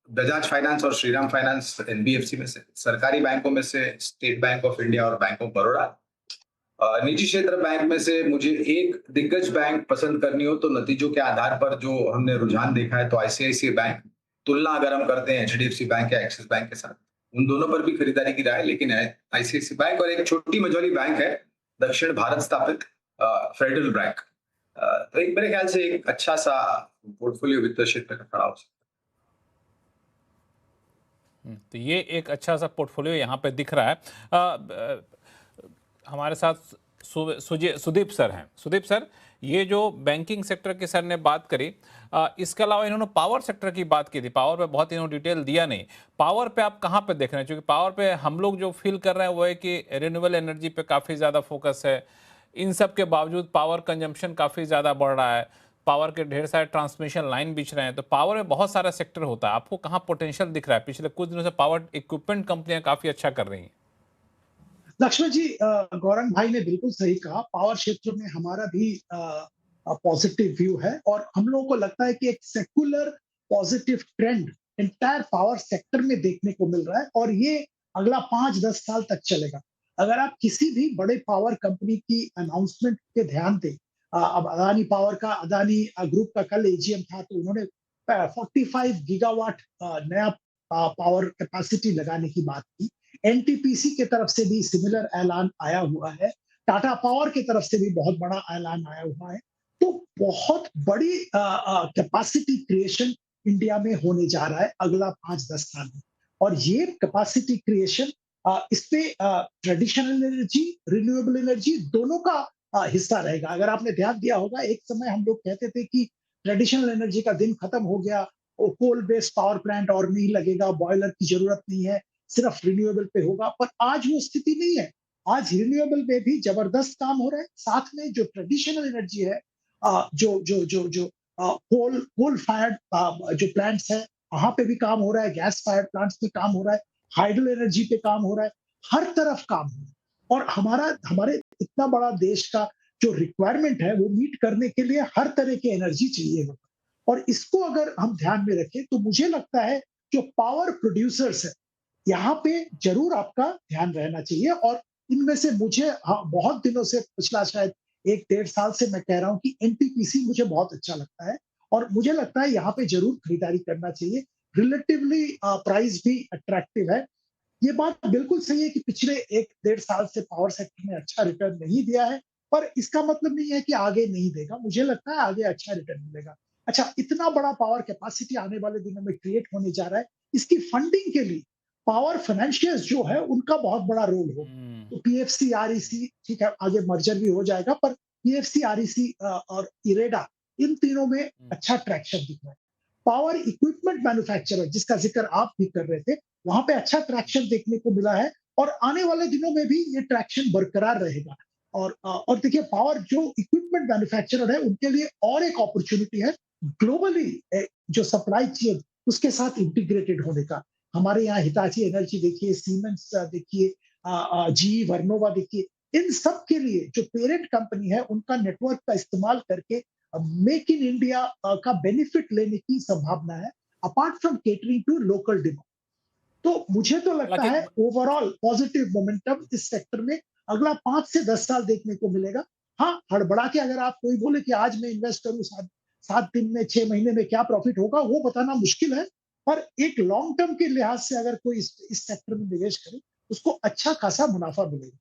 बजाज फाइनेंस और श्रीराम फाइनेंस एनबीएफसी में से, सरकारी बैंकों में से स्टेट बैंक ऑफ इंडिया और बैंक ऑफ बड़ौदा, निजी क्षेत्र बैंक में से मुझे एक दिग्गज बैंक पसंद करनी हो तो नतीजों के आधार पर जो हमने रुझान देखा है तो आईसीआईसीआई बैंक, तुलना अगर हम करते हैं एचडीएफसी बैंक या एक्सिस बैंक के साथ, उन दोनों पर भी खरीदारी की राय, लेकिन आईसीआईसीआई बैंक और एक छोटी मझोली बैंक है दक्षिण भारत स्थापित फेडरल बैंक। तो एक मेरे ख्याल से एक अच्छा सा पोर्टफोलियो वित्त क्षेत्र का खड़ा हो सकता है। तो ये एक अच्छा सा पोर्टफोलियो यहाँ पे दिख रहा है। हमारे साथ सुदीप सर हैं। सुदीप सर, ये जो बैंकिंग सेक्टर की सर ने बात करी, इसके अलावा इन्होंने पावर सेक्टर की बात की थी। पावर पे बहुत इन्होंने डिटेल दिया नहीं। पावर पे आप कहाँ पे देख रहे हैं? क्योंकि पावर पे हम लोग जो फील कर रहे हैं वो है कि रिन्यूएबल एनर्जी पे काफ़ी ज़्यादा फोकस है। इन सब के बावजूद पावर कंजम्पशन काफ़ी ज़्यादा बढ़ रहा है, पावर के ढेर सारे ट्रांसमिशन लाइन बिछ रहे हैं, तो पावर में बहुत सारा सेक्टर होता है। आपको कहाँ पोटेंशियल दिख रहा है? पिछले कुछ दिनों से पावर इक्विपमेंट कंपनियां काफ़ी अच्छा कर रही हैं। लक्ष्मण जी, गौरंग भाई ने बिल्कुल सही कहा। पावर क्षेत्र में हमारा भी पॉजिटिव व्यू है और हम लोगों को लगता है कि एक secular positive trend entire power sector में देखने को मिल रहा है और ये अगला 5-10 साल तक चलेगा। अगर आप किसी भी बड़े पावर कंपनी की अनाउंसमेंट पे ध्यान दें, अब अदानी पावर का, अदानी ग्रुप का कल एजीएम था तो उन्होंने 45 गीगावाट नया पावर कैपेसिटी लगाने की बात की। एनटीपीसी की तरफ से भी सिमिलर ऐलान आया हुआ है। टाटा पावर की तरफ से भी बहुत बड़ा ऐलान आया हुआ है। तो बहुत बड़ी कैपेसिटी क्रिएशन इंडिया में होने जा रहा है अगला 5-10 साल में। और ये कैपेसिटी क्रिएशन इस पे ट्रेडिशनल एनर्जी, रिन्यूएबल एनर्जी दोनों का हिस्सा रहेगा। अगर आपने ध्यान दिया होगा, एक समय हम लोग कहते थे कि ट्रेडिशनल एनर्जी का दिन खत्म हो गया, कोल बेस्ड पावर प्लांट और नहीं लगेगा, बॉयलर की जरूरत नहीं है, सिर्फ रिन्यूएबल पे होगा। पर आज वो स्थिति नहीं है। आज रिन्यूएबल पे भी जबरदस्त काम हो रहा है। साथ में जो ट्रेडिशनल एनर्जी है, जो जो जो जो कोल फायर्ड जो प्लांट्स है वहां पे भी काम हो रहा है, गैस फायर्ड प्लांट्स पे काम हो रहा है, हाइड्रो एनर्जी पे काम हो रहा है, हर तरफ काम हो रहा है। और हमारे इतना बड़ा देश का जो रिक्वायरमेंट है वो मीट करने के लिए हर तरह की एनर्जी चाहिए होगा। और इसको अगर हम ध्यान में रखें तो मुझे लगता है जो पावर प्रोड्यूसर्स है यहाँ पे जरूर आपका ध्यान रहना चाहिए। और इनमें से मुझे बहुत दिनों से, पिछला शायद एक 1.5 साल से मैं कह रहा हूँ कि एनटीपीसी मुझे बहुत अच्छा लगता है और मुझे लगता है यहाँ पे जरूर खरीदारी करना चाहिए। रिलेटिवली प्राइस भी अट्रैक्टिव है। ये बात बिल्कुल सही है कि पिछले 1 डेढ़ साल से पावर सेक्टर ने अच्छा रिटर्न नहीं दिया है, पर इसका मतलब नहीं है कि आगे नहीं देगा। मुझे लगता है आगे अच्छा रिटर्न मिलेगा। अच्छा, इतना बड़ा पावर कैपेसिटी आने वाले दिनों में क्रिएट होने जा रहा है, इसकी फंडिंग के लिए पावर फाइनेंशियर्स जो है उनका बहुत बड़ा रोल होगा। तो पीएफसी, आरईसी, ठीक है, आगे मर्जर भी हो जाएगा, पर पीएफसी, आरईसी और इरेडा, इन तीनों में अच्छा ट्रैक्शन दिख रहा है। पावर इक्विपमेंट मैन्युफैक्चरर जिसका जिक्र आप भी कर रहे थे, वहां पे अच्छा ट्रैक्शन देखने को मिला है और आने वाले दिनों में भी ये ट्रैक्शन बरकरार रहेगा। और देखिए, पावर जो इक्विपमेंट मैन्युफैक्चरर है उनके लिए और एक अपॉर्चुनिटी है ग्लोबली जो सप्लाई चेन उसके साथ इंटीग्रेटेड होने का। हमारे यहाँ हिताची एनर्जी देखिए, सीमेंस देखिए, जी वर्नोवा देखिए, इन सब के लिए जो पेरेंट कंपनी है उनका नेटवर्क का इस्तेमाल करके मेक इन इंडिया का बेनिफिट लेने की संभावना है, apart from catering to local demand. तो मुझे तो लगता है हालांकि ओवरऑल पॉजिटिव मोमेंटम इस सेक्टर में अगला 5 से 10 साल देखने को मिलेगा। हाँ, हड़बड़ा के अगर आप कोई बोले कि आज मैं इन्वेस्ट करूं 7 दिन में, 6 महीने में क्या प्रॉफिट होगा, वो बताना मुश्किल है। पर एक लॉन्ग टर्म के लिहाज से अगर कोई इस सेक्टर में निवेश करे, उसको अच्छा खासा मुनाफा मिलेगा।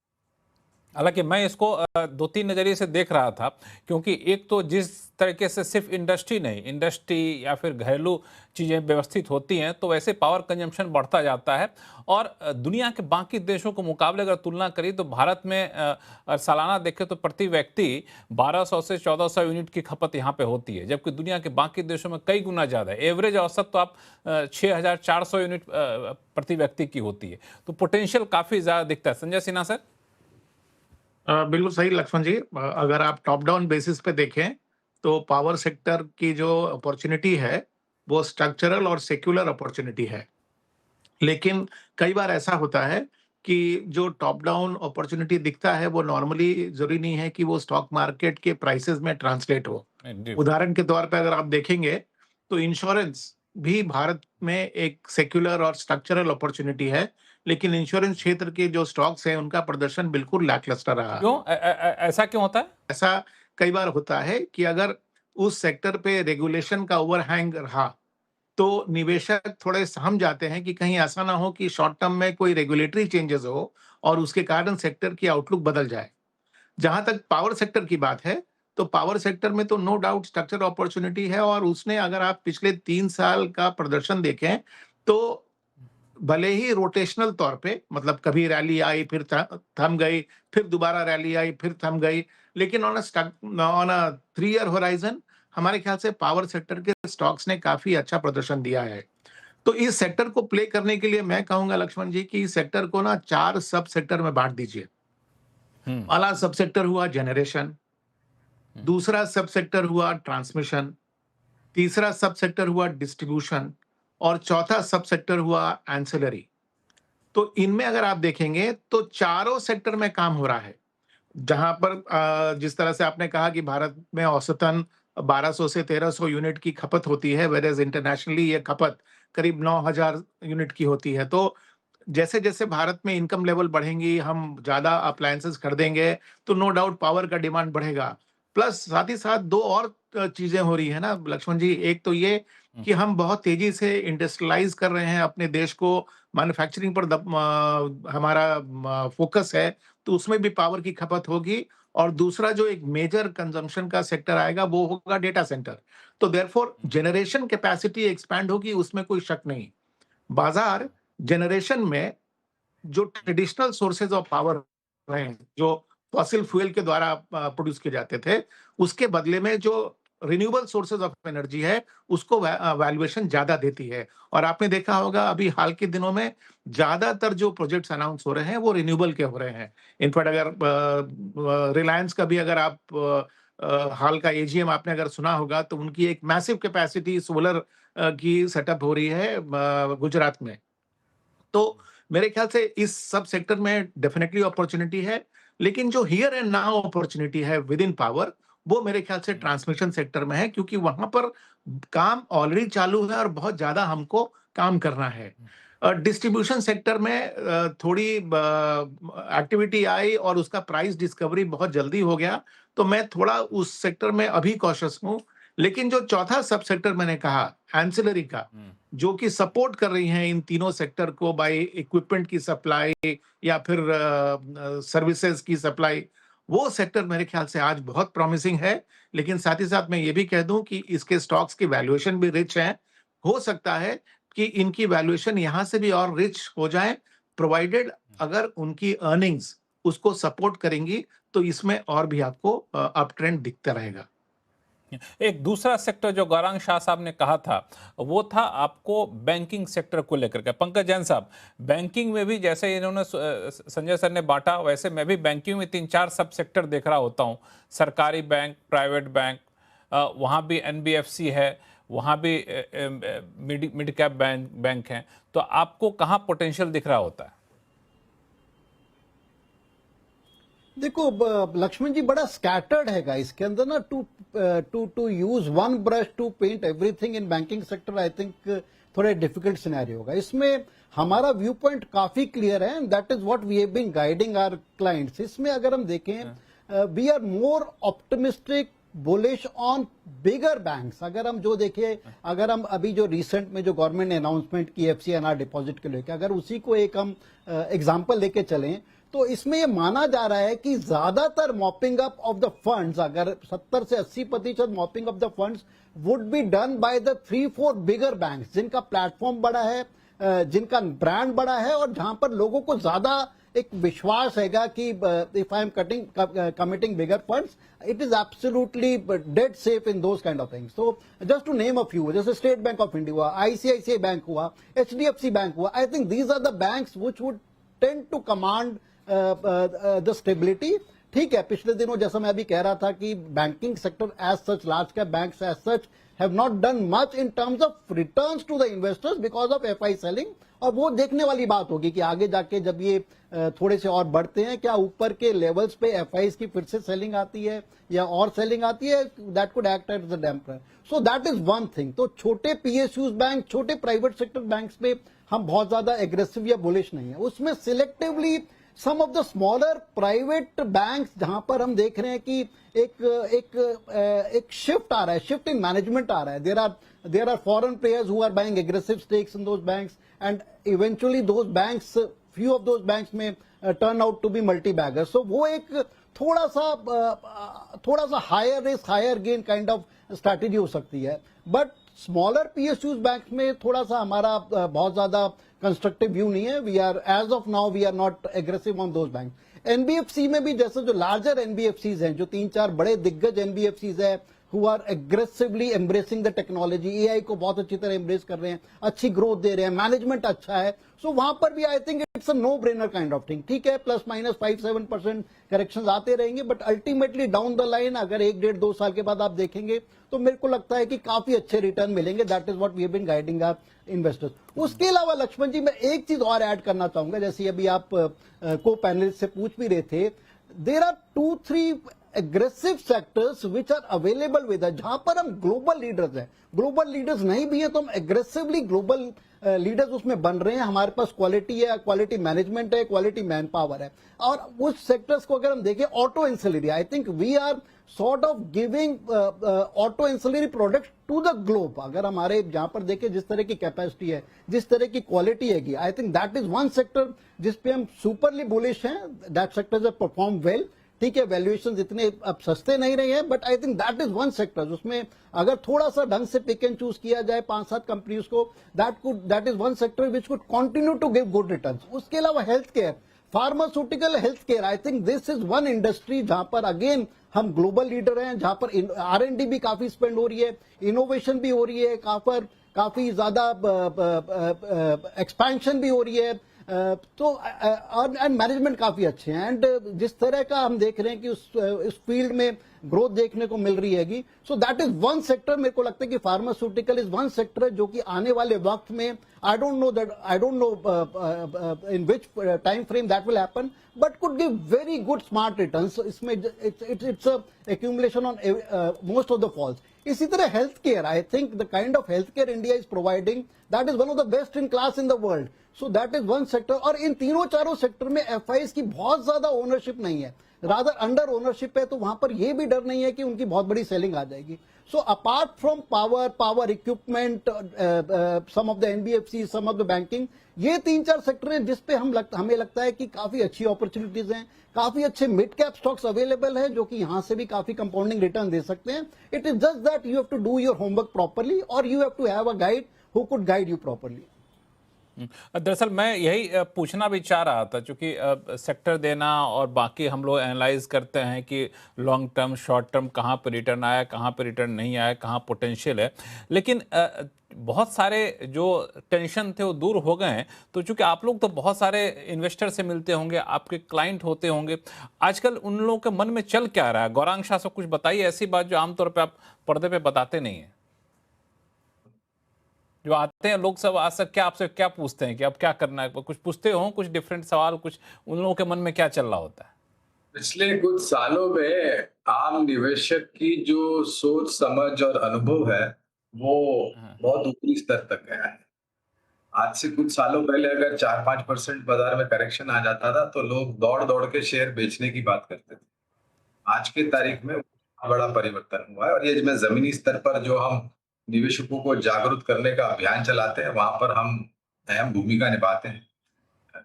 हालांकि मैं इसको दो तीन नज़रिए से देख रहा था, क्योंकि एक तो जिस तरीके से सिर्फ इंडस्ट्री नहीं, इंडस्ट्री या फिर घरेलू चीज़ें व्यवस्थित होती हैं तो वैसे पावर कंजम्पशन बढ़ता जाता है। और दुनिया के बाकी देशों के मुकाबले अगर तुलना करी तो भारत में सालाना देखें तो प्रति व्यक्ति 1200 से 1400 यूनिट की खपत यहाँ पे होती है, जबकि दुनिया के बाकी देशों में कई गुना ज़्यादा है। एवरेज औसत तो आप 6400 यूनिट प्रति व्यक्ति की होती है। तो पोटेंशियल काफ़ी ज़्यादा दिखता है। संजय सिन्हा सर। बिल्कुल सही लक्ष्मण जी। अगर आप टॉप डाउन बेसिस पे देखें तो पावर सेक्टर की जो अपॉर्चुनिटी है वो स्ट्रक्चरल और सेक्युलर अपॉर्चुनिटी है। लेकिन कई बार ऐसा होता है कि जो टॉप डाउन अपॉर्चुनिटी दिखता है वो नॉर्मली जरूरी नहीं है कि वो स्टॉक मार्केट के प्राइसेस में ट्रांसलेट हो। उदाहरण के तौर पे अगर आप देखेंगे तो इंश्योरेंस भी भारत में एक सेक्युलर और स्ट्रक्चरल अपॉर्चुनिटी है, लेकिन इंश्योरेंस क्षेत्र के जो स्टॉक्स हैं उनका प्रदर्शन बिल्कुल लैकलस्टर रहा। क्यों ऐसा क्यों होता है? ऐसा कई बार होता है कि अगर उस सेक्टर पे रेगुलेशन का ओवरहैंग रहा तो निवेशक थोड़े सहम जाते हैं कि कहीं ऐसा ना हो कि शॉर्ट टर्म में कोई रेगुलेटरी चेंजेस हो और उसके कारण सेक्टर की आउटलुक बदल जाए। जहां तक पावर सेक्टर की बात है, तो पावर सेक्टर में तो नो डाउट स्ट्रक्चर अपॉर्चुनिटी है और उसने, अगर आप पिछले 3 साल का प्रदर्शन देखें तो भले ही रोटेशनल तौर पे, मतलब कभी रैली आई फिर थम गई, फिर दोबारा रैली आई फिर थम गई, लेकिन ऑन अ 3 ईयर होराइजन हमारे ख्याल से पावर सेक्टर के स्टॉक्स ने काफी अच्छा प्रदर्शन दिया है। तो इस सेक्टर को प्ले करने के लिए मैं कहूंगा लक्ष्मण जी कि इस सेक्टर को ना 4 सब सेक्टर में बांट दीजिए। पहला सब सेक्टर हुआ जनरेशन, दूसरा सब सेक्टर हुआ ट्रांसमिशन, तीसरा सब सेक्टर हुआ डिस्ट्रीब्यूशन और चौथा सब सेक्टर हुआ एंसिलरी। तो इनमें अगर आप देखेंगे तो चारों सेक्टर में काम हो रहा है। जहां पर जिस तरह से आपने कहा कि भारत में औसतन 1200 से 1300 यूनिट की खपत होती है, वेयर इंटरनेशनली ये खपत करीब 9000 यूनिट की होती है। तो जैसे जैसे भारत में इनकम लेवल बढ़ेंगी, हम ज्यादा अप्लायंसेस खरीदेंगे, तो नो डाउट पावर का डिमांड बढ़ेगा। प्लस साथ ही साथ दो और चीजें हो रही है ना लक्ष्मण जी। एक तो ये कि हम बहुत तेजी से इंडस्ट्रियलाइज कर रहे हैं अपने देश को, मैन्युफैक्चरिंग पर हमारा फोकस है, तो उसमें भी पावर की खपत होगी। और दूसरा जो एक मेजर कंजम्पशन का सेक्टर आएगा वो होगा डेटा सेंटर। तो देयरफॉर जनरेशन कैपेसिटी एक्सपैंड होगी, उसमें कोई शक नहीं। बाजार जनरेशन में जो ट्रेडिशनल सोर्सेज ऑफ पावर रहे हैं, जो फॉसिल फ्यूल के द्वारा प्रोड्यूस किए जाते थे, उसके बदले में जो रिन्यूएबल सोर्सेज ऑफ एनर्जी है उसको वैल्यूएशन ज्यादा देती है। और आपने देखा होगा अभी हाल के दिनों में ज्यादातर जो प्रोजेक्ट्स अनाउंस हो रहे हैं वो रिन्यूएबल के हो रहे हैं। इनफैक्ट अगर रिलायंस का भी अगर आप हाल का एजीएम आपने अगर सुना होगा तो उनकी एक मैसिव कैपेसिटी सोलर की सेटअप हो रही है गुजरात में। तो मेरे ख्याल से इस सब सेक्टर में डेफिनेटली अपॉर्चुनिटी है, लेकिन जो हियर एंड नाउ अपॉर्चुनिटी है विद इन पावर वो मेरे ख्याल से ट्रांसमिशन सेक्टर में है, क्योंकि वहां पर काम ऑलरेडी चालू है और बहुत ज्यादा हमको काम करना है। डिस्ट्रीब्यूशन सेक्टर में थोड़ी एक्टिविटी आई और उसका प्राइस डिस्कवरी बहुत जल्दी हो गया, तो मैं थोड़ा उस सेक्टर में अभी कॉशियस हूँ। लेकिन जो चौथा सब सेक्टर मैंने कहा एंसिलरी का, जो कि सपोर्ट कर रही हैं इन तीनों सेक्टर को बाय इक्विपमेंट की सप्लाई या फिर सर्विसेज की सप्लाई, वो सेक्टर मेरे ख्याल से आज बहुत प्रॉमिसिंग है। लेकिन साथ ही साथ मैं ये भी कह दूं कि इसके स्टॉक्स की वैल्यूएशन भी रिच है। हो सकता है कि इनकी वैल्यूएशन यहां से भी और रिच हो जाए, प्रोवाइडेड अगर उनकी अर्निंग्स उसको सपोर्ट करेंगी, तो इसमें और भी आपको अप ट्रेंड दिखता रहेगा। एक दूसरा सेक्टर जो गौरांग शाह साहब ने कहा था वो था आपको बैंकिंग सेक्टर को लेकर के। पंकज जैन साहब, बैंकिंग में भी जैसे इन्होंने संजय सर ने बांटा, वैसे मैं भी बैंकिंग में 3-4 सब सेक्टर देख रहा होता हूँ। सरकारी बैंक, प्राइवेट बैंक, वहाँ भी एनबीएफसी है, वहाँ भी मिड कैप बैंक हैं। तो आपको कहाँ पोटेंशियल दिख रहा होता है? देखो लक्ष्मण जी, बड़ा स्कैटर्ड हैगा इसके अंदर ना। To use one brush to paint everything in banking sector, I think थोड़ा डिफिकल्ट सिनेरियो होगा। इसमें हमारा व्यू पॉइंट काफी क्लियर है, and that is what we have been guiding our clients. इसमें अगर हम देखें, we are more optimistic bullish on bigger banks. अगर हम जो देखें, अगर हम अभी जो रिसेंट में जो गवर्नमेंट ने अनाउंसमेंट की FCNR डिपॉजिट के लेके, अगर उसी को एक हम एग्जांपल लेके चलें, तो इसमें यह माना जा रहा है कि ज्यादातर mopping up of the funds, अगर 70 से 80% mopping up the funds would be done by the 3-4 bigger banks, जिनका प्लेटफॉर्म बड़ा है, जिनका ब्रांड बड़ा है, और जहां पर लोगों को ज्यादा एक विश्वास हैगा कि if I am committing bigger funds, it is absolutely dead safe in those kind of things. So just to name a few, जैसे स्टेट बैंक ऑफ इंडिया हुआ, ICICI बैंक हुआ, HDFC बैंक हुआ, I think these are the banks which would tend to command the stability. ठीक है, पिछले दिनों जैसा मैं अभी कह रहा था कि banking sector as such, large cap banks as such have not done much in terms of returns to the investors because of FI selling, और वो देखने वाली बात होगी कि आगे जाके जब ये थोड़े से और बढ़ते हैं, क्या ऊपर के लेवल्स पे FIs की फिर से सेलिंग आती है या और सेलिंग आती है, that could act as the damper. So that is one thing. तो छोटे PSUs बैंक, छोटे प्राइवेट सेक्टर बैंक्स पे हम बहुत ज्यादा एग्रेसिव या बुलिश नहीं है। उसमें selectively some of the smaller private banks, जहां पर हम देख रहे हैं कि एक शिफ्ट आ रहा है, शिफ्ट इन मैनेजमेंट आ रहा है। There are foreign players who are buying aggressive stakes in those banks, and eventually those banks, few of those banks में turn out to be multi bagger. So वो एक थोड़ा सा higher risk higher gain kind of strategy हो सकती है। But smaller PSUs bank में थोड़ा सा हमारा बहुत ज्यादा कंस्ट्रक्टिव व्यू नहीं है। We are as of now we are not aggressive on those bank. NBFC में भी जैसे जो लार्जर NBFCs हैं, जो 3-4 बड़े दिग्गज NBFCs है, who are aggressively embracing the technology, AI को बहुत अच्छी तरह embrace कर रहे हैं, अच्छी ग्रोथ दे रहे हैं, मैनेजमेंट अच्छा है, सो वहां पर भी I think it's a no brainer kind of thing. ठीक है, ±5-7% करेक्शंस आते रहेंगे, but ultimately down the line अगर 1-1.5-2 साल के बाद आप देखेंगे तो मेरे को लगता है कि काफी अच्छे रिटर्न मिलेंगे। That is what we have been guiding our investors. उसके अलावा लक्ष्मण जी, मैं एक चीज और ऐड करना चाहूंगा, जैसे अभी आप को पैनलिस्ट से पूछ भी रहे थे, there are 2-3 aggressive sectors which are available with us, जहां पर हम ग्लोबल लीडर्स हैं। ग्लोबल लीडर्स नहीं भी है तो हम एग्रेसिवली ग्लोबल लीडर्स उसमें बन रहे हैं। हमारे पास क्वालिटी है, क्वालिटी मैनेजमेंट है, क्वालिटी मैन पावर है। और उस सेक्टर्स को अगर हम देखें, auto ancillary, I think we are sort of giving auto ancillary products to the globe. अगर हमारे जहां पर देखें जिस तरह की कैपेसिटी है, जिस तरह की क्वालिटी है, आई think that is one sector जिसपे हम सुपरली बुलिश हैं। That sector has perform well. ठीक है, वैल्यूएशन इतने अब सस्ते नहीं रहे हैं, but I think that is one sector उसमें अगर थोड़ा सा ढंग से पिक एंड चूज किया जाए 5-7 कंपनीज को, that is one sector which could continue to give good returns. उसके अलावा health care, pharmaceutical, health care, I think this is one industry जहां पर अगेन हम ग्लोबल लीडर हैं, जहां पर R&D भी काफी स्पेंड हो रही है, इनोवेशन भी हो रही है, काफी ज्यादा एक्सपेंशन भी हो रही है, तो एंड मैनेजमेंट काफी अच्छे हैं। एंड जिस तरह का हम देख रहे हैं कि उस फील्ड में ग्रोथ देखने को मिल रही हैगी, सो दैट इज वन सेक्टर। मेरे को लगता है कि फार्मास्यूटिकल इज वन सेक्टर जो कि आने वाले वक्त में I don't know in which time frame that will happen, but could give very good smart returns. इसमें it's accumulation on most of the falls. इसी तरह health care, I think the kind of health care India is providing, that is one of the best in class in the world. So that is one sector. और इन तीनों चारों sector में FIIs की बहुत ज्यादा ओनरशिप नहीं है, रादर अंडर ओनरशिप है, तो वहां पर यह भी डर नहीं है कि उनकी बहुत बड़ी सेलिंग आ जाएगी। So apart from power equipment, some of the NBFC, some of the banking, ये 3-4 सेक्टर हैं जिसपे हमें लगता है कि काफी अच्छी अपॉर्चुनिटीज हैं, काफी अच्छे मिड कैप स्टॉक्स अवेलेबल हैं जो कि यहां से भी काफी कंपाउंडिंग रिटर्न दे सकते हैं। It is just that you have to do your homework properly और you have to have a guide who could guide you properly. दरअसल मैं यही पूछना भी चाह रहा था, क्योंकि सेक्टर देना और बाकी हम लोग एनालाइज करते हैं कि लॉन्ग टर्म शॉर्ट टर्म कहाँ पे रिटर्न आया, कहाँ पे रिटर्न नहीं आया, कहाँ पोटेंशियल है, लेकिन बहुत सारे जो टेंशन थे वो दूर हो गए हैं। तो चूंकि आप लोग तो बहुत सारे इन्वेस्टर से मिलते होंगे, आपके क्लाइंट होते होंगे, आजकल उन लोगों के मन में चल क्या रहा है? गौरांग शाह से कुछ बताइए ऐसी बात जो आमतौर पर आप पर्दे पे बताते नहीं हैं। जो आते हैं लोग सब आज तक क्या आपसे क्या पूछते हैं कि अब क्या करना है? कुछ पूछते हो, कुछ डिफरेंट सवाल, कुछ उन लोगों के मन में क्या चल रहा होता है? पिछले कुछ सालों में आम निवेशक की जो सोच समझ और अनुभव है वो बहुत ऊपरी स्तर तक गया है। आज से कुछ सालों पहले अगर 4-5% बाजार में करेक्शन आ जाता था तो लोग दौड़ दौड़ के शेयर बेचने की बात करते थे। आज के तारीख में बड़ा परिवर्तन हुआ है और ये मैं जमीनी स्तर पर जो हम निवेशकों को जागरूक करने का अभियान चलाते हैं वहां पर हम अहम भूमिका निभाते हैं।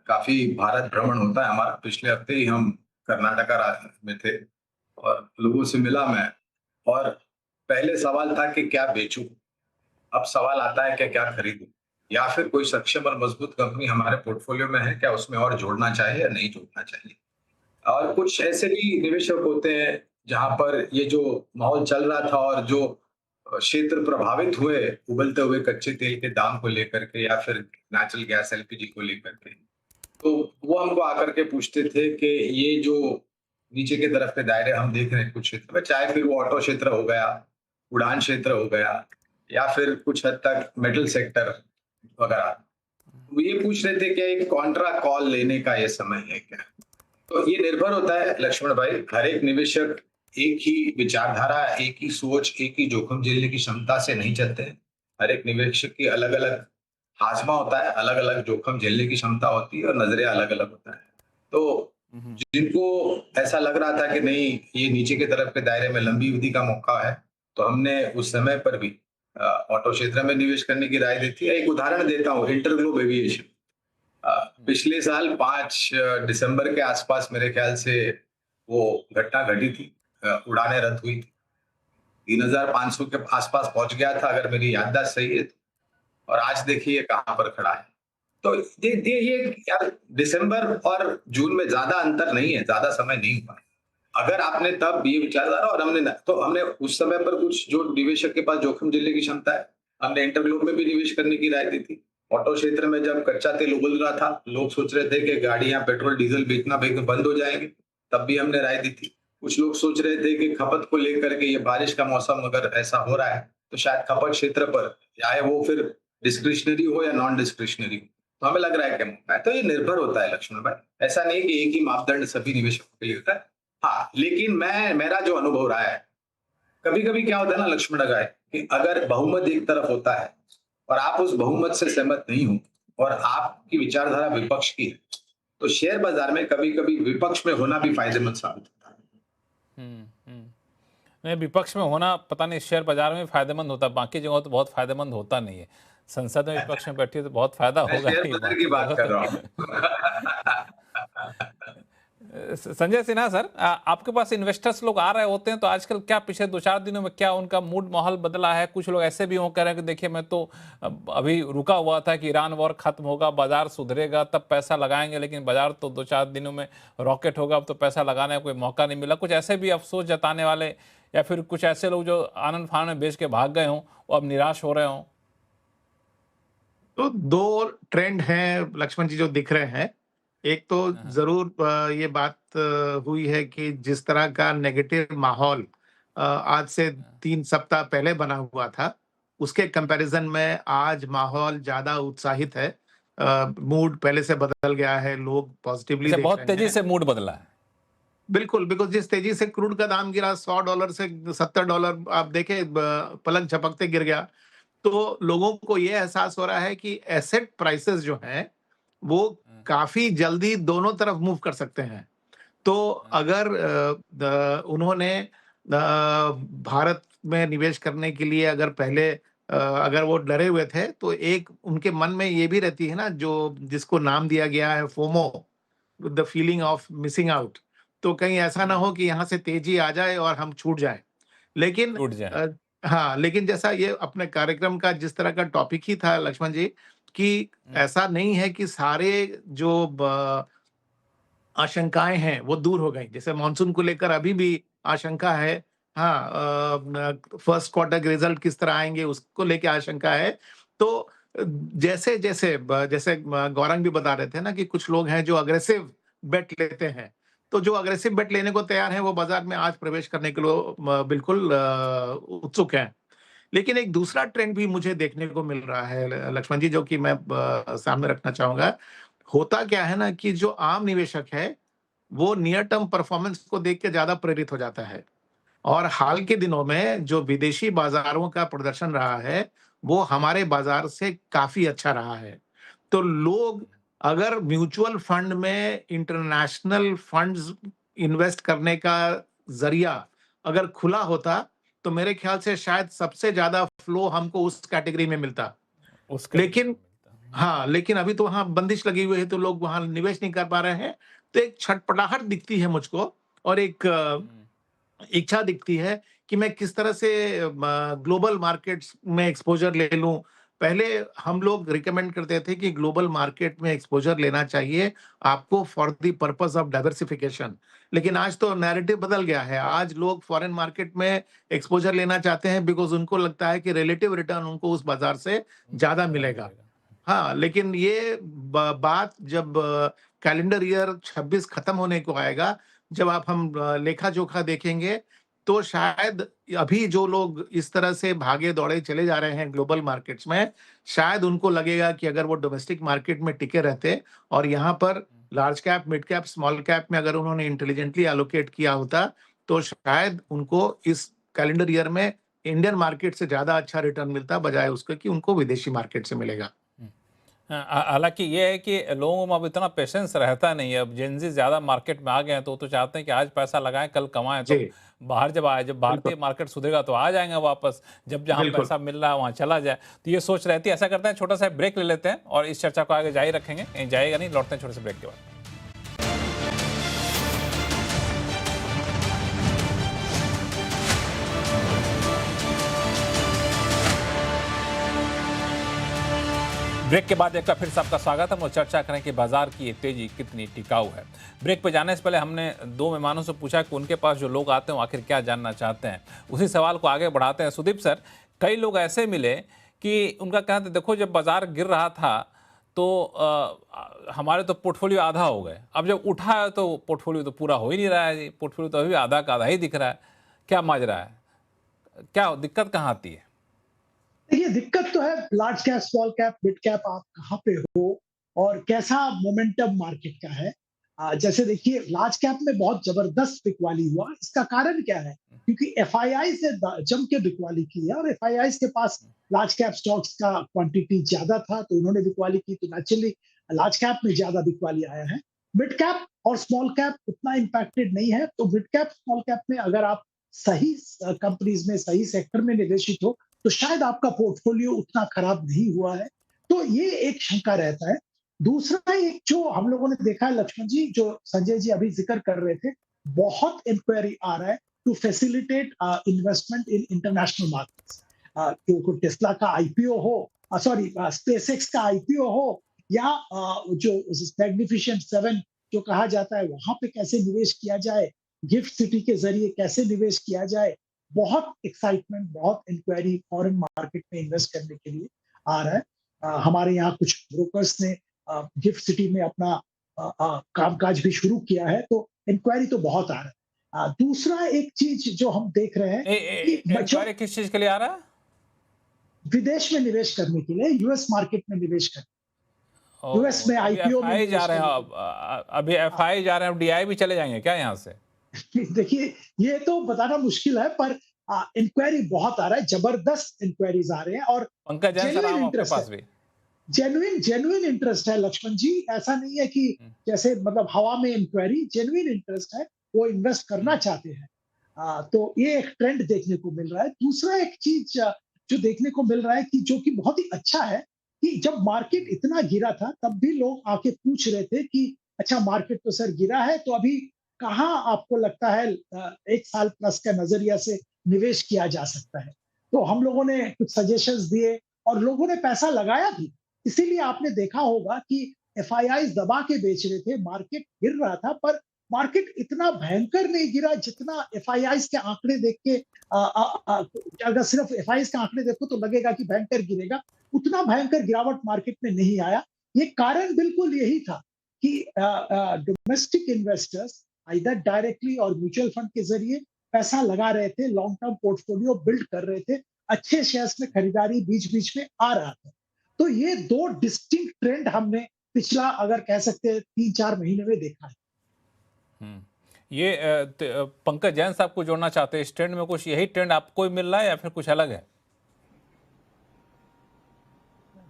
काफी भारत भ्रमण होता है हमारा। पिछले हफ्ते ही हम कर्नाटका में थे और लोगों से मिला मैं, और पहले सवाल था कि क्या बेचूं, अब सवाल आता है कि क्या खरीदूं, या फिर कोई सक्षम और मजबूत कंपनी हमारे पोर्टफोलियो में है, क्या उसमें और जोड़ना चाहिए या नहीं जोड़ना चाहिए। और कुछ ऐसे भी निवेशक होते हैं जहां पर ये जो माहौल चल रहा था और जो क्षेत्र प्रभावित हुए उबलते हुए कच्चे तेल के दाम को लेकर के या फिर नेचुरल गैस एलपीजी को लेकर के, तो वो हमको आकर के पूछते थे कि ये जो नीचे के तरफ के दायरे हम देख रहे हैं कुछ क्षेत्र में, चाहे फिर वो ऑटो क्षेत्र हो गया, उड़ान क्षेत्र हो गया, या फिर कुछ हद तक मेटल सेक्टर वगैरह, वो ये पूछ रहे थे कि एक कॉन्ट्रा कॉल लेने का ये समय है क्या। तो ये निर्भर होता है लक्ष्मण भाई, हर एक निवेशक एक ही विचारधारा, एक ही सोच, एक ही जोखिम झेलने की क्षमता से नहीं चलते हैं। हर एक निवेशक की अलग अलग हाजमा होता है, अलग अलग जोखिम झेलने की क्षमता होती है और नजरिया अलग अलग होता है। तो जिनको ऐसा लग रहा था कि नहीं ये नीचे के तरफ के दायरे में लंबी अवधि का मौका है, तो हमने उस समय पर भी ऑटो क्षेत्र में निवेश करने की राय दी थी। एक उदाहरण देता हूँ, इंटरग्लोब एविएशन। पिछले साल 5 दिसंबर के आसपास मेरे ख्याल से वो घटना घटी थी, उड़ानें रद्द हुई थी, 3500 के आसपास पहुंच गया था अगर मेरी याददाश्त सही है, और आज देखिए कहां पर खड़ा है। तो ये यार दिसंबर और जून में ज्यादा अंतर नहीं है, ज्यादा समय नहीं हुआ। अगर आपने तब ये विचारधारा और हमने उस समय पर कुछ जो निवेशक के पास जोखिम झेलने की क्षमता है, हमने इंटरग्लोब में भी निवेश करने की राय दी थी। ऑटो क्षेत्र में जब कच्चा तेल उबल रहा था, लोग सोच रहे थे कि गाड़ियां पेट्रोल डीजल बेचना बंद हो जाएंगे, तब भी हमने राय दी थी। कुछ लोग सोच रहे थे कि खपत को लेकर के ये बारिश का मौसम अगर ऐसा हो रहा है तो शायद खपत क्षेत्र पर, चाहे वो फिर डिस्क्रिशनरी हो या नॉन डिस्क्रिशनरी हो, तो हमें लग रहा है कि तो ये निर्भर होता है लक्ष्मण भाई, ऐसा नहीं कि एक ही मापदंड सभी निवेशकों के लिए होता है। हाँ, लेकिन मेरा जो अनुभव रहा है, कभी कभी क्या होता है ना लक्ष्मण भाई, कि अगर बहुमत एक तरफ होता है और आप उस बहुमत से सहमत नहीं हो और आपकी विचारधारा विपक्ष की है, तो शेयर बाजार में कभी कभी विपक्ष में होना भी फायदेमंद साबित होता है। नहीं, विपक्ष में होना पता नहीं शेयर बाजार में फायदेमंद होता है, बाकी जगहों तो बहुत फायदेमंद होता नहीं है। संसद में विपक्ष में बैठी तो बहुत फायदा होगा शेयर बाजार की बात कर रहा हूँ। संजय सिन्हा सर, आपके पास इन्वेस्टर्स लोग आ रहे होते हैं, तो आजकल क्या पिछले 2-4 दिनों में क्या उनका मूड माहौल बदला है? कुछ लोग ऐसे भी हो कह रहे हैं कि देखिए मैं तो अभी रुका हुआ था कि ईरान वॉर खत्म होगा, बाजार सुधरेगा तब पैसा लगाएंगे, लेकिन बाजार तो 2-4 दिनों में रॉकेट होगा, अब तो पैसा लगाने का कोई मौका नहीं मिला। कुछ ऐसे भी अफसोस जताने वाले, या फिर कुछ ऐसे लोग जो आनंद फानंद में बेच के भाग गए हों वो अब निराश हो रहे हों? तो 2 ट्रेंड हैं लक्ष्मण जी जो दिख रहे हैं। एक तो जरूर ये बात हुई है कि जिस तरह का नेगेटिव माहौल आज से 3 सप्ताह पहले बना हुआ था, उसके कंपैरिजन में आज माहौल ज्यादा उत्साहित है। मूड पहले से बदल गया है, लोग पॉजिटिवली देख बहुत रहे तेजी हैं। से मूड बदला है। बिल्कुल, बिकॉज जिस तेजी से क्रूड का दाम गिरा, $100 से $70 आप देखे पलक झपकते गिर गया, तो लोगों को ये एहसास हो रहा है कि एसेट प्राइसेस जो हैं वो काफी जल्दी दोनों तरफ मूव कर सकते हैं। तो अगर उन्होंने भारत में निवेश करने के लिए अगर पहले अगर वो डरे हुए थे, तो एक उनके मन में ये भी रहती है ना, जो जिसको नाम दिया गया है FOMO, the feeling of missing out. तो कहीं ऐसा ना हो कि यहाँ से तेजी आ जाए और हम छूट जाएं। लेकिन टूट जाए। हाँ, लेकिन जैसा ये अपने कार्यक्रम का जिस तरह का टॉपिक ही था लक्ष्मण जी, कि ऐसा नहीं है कि सारे जो आशंकाएँ हैं, वो दूर हो गई। जैसे मानसून को लेकर अभी भी आशंका है। हाँ, फर्स्ट क्वार्टर के रिज़ल्ट किस तरह आएँगे, उसको लेके आशंका है। तो जैसे-जैसे जैसे गौरंग भी बता रहे थे ना कि कुछ लोग हैं जो अग्रेसिव बेट लेते हैं। तो जो अग्रेसिव बेट लेने को तैयार हैं, वो बाज़ार में आज प्रवेश करने के लिए बिल्कुल उत्सुक हैं। लेकिन एक दूसरा ट्रेंड भी मुझे देखने को मिल रहा है लक्ष्मण जी, जो कि मैं सामने रखना चाहूँगा। होता क्या है ना कि जो आम निवेशक है, वो नियर टर्म परफॉर्मेंस को देख के ज़्यादा प्रेरित हो जाता है। और हाल के दिनों में जो विदेशी बाज़ारों का प्रदर्शन रहा है, वो हमारे बाज़ार से काफ़ी अच्छा रहा है। तो लोग अगर म्यूचुअल फंड में इंटरनेशनल फंड्स इन्वेस्ट करने का ज़रिया अगर खुला होता, तो मेरे ख़्याल से शायद सबसे ज़्यादा फ्लो हमको उस कैटेगरी में मिलता। उसका लेकिन हाँ, लेकिन अभी तो वहाँ बंदिश लगी हुई है, तो लोग वहाँ निवेश नहीं कर पा रहे हैं। तो एक छटपटाहट दिखती है मुझको, और एक इच्छा दिखती है कि मैं किस तरह से ग्लोबल मार्केट्स में एक्सपोज़र ले लूँ। पहले हम लोग रिकमेंड करते थे कि ग्लोबल मार्केट में एक्सपोज़र लेना चाहिए आपको for the purpose of diversification. लेकिन आज तो नैरेटिव बदल गया है। आज लोग फॉरेन मार्केट में एक्सपोज़र लेना चाहते हैं बिकॉज़ उनको लगता है कि रिलेटिव रिटर्न उनको उस बाज़ार से ज़्यादा मिलेगा। हाँ, लेकिन ये बात जब कैलेंडर ईयर 26 खत्म होने को आएगा, जब आप हम लेखा-जोखा देखेंगे, तो शायद अभी जो लोग इस तरह से भागे-दौड़े चले जा रहे हैं ग्लोबल मार्केट्स में, शायद उनको लगेगा कि अगर वो डोमेस्टिक मार्केट में टिके रहते और यहाँ पर large cap, mid cap, small cap में अगर उन्होंने इंटेलिजेंटली एलोकेट किया होता, तो शायद उनको इस कैलेंडर ईयर में इंडियन मार्केट से ज़्यादा अच्छा रिटर्न मिलता, बजाय उसके कि उनको विदेशी मार्केट से मिलेगा। हालांकि ये है कि लोगों में अब इतना पेशेंस रहता नहीं है। अब जेनजी ज़्यादा मार्केट में आ गए हैं, तो वो तो चाहते हैं कि आज पैसा लगाएं, कल कमाएं। तो जी, बाहर जब आए, जब बिल्कुल, भारतीय मार्केट सुधरेगा तो आ जाएंगे वापस, जब जहां बिल्कुल। पैसा मिल रहा है वहां चला जाए। तो ये सोच रहती है। ऐसा करते हैं, छोटा सा ब्रेक ले लेते हैं और इस चर्चा को आगे जारी रखेंगे। कहीं जाएगा नहीं, लौटते हैं छोटे से ब्रेक के बाद। ब्रेक के बाद एक बार फिर से आपका स्वागत है। हम चर्चा करें कि बाजार की ये तेजी कितनी टिकाऊ है। ब्रेक पे जाने से पहले हमने दो मेहमानों से पूछा कि उनके पास जो लोग आते हैं आखिर क्या जानना चाहते हैं। उसी सवाल को आगे बढ़ाते हैं। सुदीप सर, कई लोग ऐसे मिले कि उनका कहना था, देखो जब बाजार गिर रहा था तो हमारे तो पोर्टफोलियो आधा हो गए, अब जब उठा है तो पोर्टफोलियो तो पूरा हो ही नहीं रहा है, पोर्टफोलियो तो अभी आधा का आधा ही दिख रहा है। क्या माजरा है, क्या दिक्कत कहाँ आती है? देखिए, दिक्कत तो है large cap, small cap, mid cap, आप कहाँ पे हो और कैसा मोमेंटम मार्केट का है। जैसे देखिए, लार्ज कैप में बहुत जबरदस्त बिकवाली हुआ। इसका कारण क्या है? क्योंकि एफआईआई से जम के बिकवाली की है और एफआईआई के पास लार्ज कैप स्टॉक्स का क्वांटिटी ज्यादा था, तो उन्होंने बिकवाली की, तो नेचुरली लार्ज कैप में ज्यादा बिकवाली आया है। मिड कैप और स्मॉल कैप उतना इम्पैक्टेड नहीं है। तो मिड कैप, स्मॉल कैप में अगर आप सही कंपनीज में, सही सेक्टर में निवेशित हो, तो शायद आपका पोर्टफोलियो उतना खराब नहीं हुआ है। तो ये एक शंका रहता है। दूसरा एक जो हम लोगों ने देखा है लक्ष्मण जी, जो संजय जी अभी जिक्र कर रहे थे, बहुत इंक्वायरी आ रहा है to facilitate investment in international markets. जो टेस्ला का आईपीओ हो, सॉरी स्पेसएक्स का आईपीओ हो, या जो मैग्निफिसेंट 7 जो कहा जाता है, वहां पे कैसे निवेश किया जाए, गिफ्ट सिटी के जरिए कैसे निवेश किया जाए। बहुत एक्साइटमेंट, बहुत इंक्वायरी फॉरेन मार्केट में इन्वेस्ट करने के लिए आ रहा है। हमारे यहाँ कुछ ब्रोकर्स ने गिफ्ट सिटी में अपना कामकाज भी शुरू किया है, तो इंक्वायरी तो बहुत आ रहा है। दूसरा एक चीज जो हम देख रहे हैं कि इंक्वायरी किस चीज के लिए आ रहा है? विदेश में निवेश करने के लिए, यूएस मार्केट में निवेश करने, यूएस में अभी आईपीओ में एफआई जा निवेश रहे हैं, करने अभी एफआई जा रहे हैं, डीआई भी चले जाएंगे क्या यहाँ से? के लिए। देखिए, ये तो बताना मुश्किल है, पर इंक्वायरी बहुत आ रहा है, जबरदस्त इंक्वायरीज आ रहे हैं और पंकज जैन सर, जेन्युइन आऊं आपके इंटरेस्ट है। पास भी। जेन्युइन जेन्युइन इंटरेस्ट है लक्ष्मण जी, ऐसा नहीं है कि जैसे मतलब हवा में इंक्वायरी, जेन्युइन इंटरेस्ट है, वो इन्वेस्ट करना चाहते हैं। तो ये एक ट्रेंड देखने को मिल रहा है। दूसरा एक चीज जो देखने को मिल रहा है कि जो कि बहुत ही अच्छा है कि जब मार्केट इतना गिरा था तब भी लोग आके पूछ रहे थे कि अच्छा मार्केट तो सर गिरा है, तो अभी कहाँ आपको लगता है 1 साल प्लस का नजरिया से निवेश किया जा सकता है। तो हम लोगों ने कुछ सजेशंस दिए और लोगों ने पैसा लगाया भी। इसीलिए आपने देखा होगा कि एफआईआई दबा के बेच रहे थे, मार्केट गिर रहा था, पर मार्केट इतना भयंकर नहीं गिरा जितना एफआईआई के आंकड़े देख के अगर सिर्फ एफआईआई के आंकड़े देखो तो लगेगा कि भयंकर गिरेगा, उतना भयंकर गिरावट मार्केट में नहीं आया। ये कारण बिल्कुल यही था कि डोमेस्टिक इन्वेस्टर्स आइदर डायरेक्टली और म्यूचुअल फंड के जरिए पैसा लगा रहे थे, लॉन्ग टर्म पोर्टफोलियो बिल्ड कर रहे थे, अच्छे शेयर्स में खरीदारी बीच बीच में आ रहा था। तो ये दो डिस्टिंक्ट ट्रेंड हमने पिछला अगर कह सकते हैं 3-4 महीने में देखा है। ये पंकज जैन साहब को जोड़ना चाहते हैं इस ट्रेंड में, कुछ यही ट्रेंड आपको भी मिल रहा है या फिर कुछ अलग है?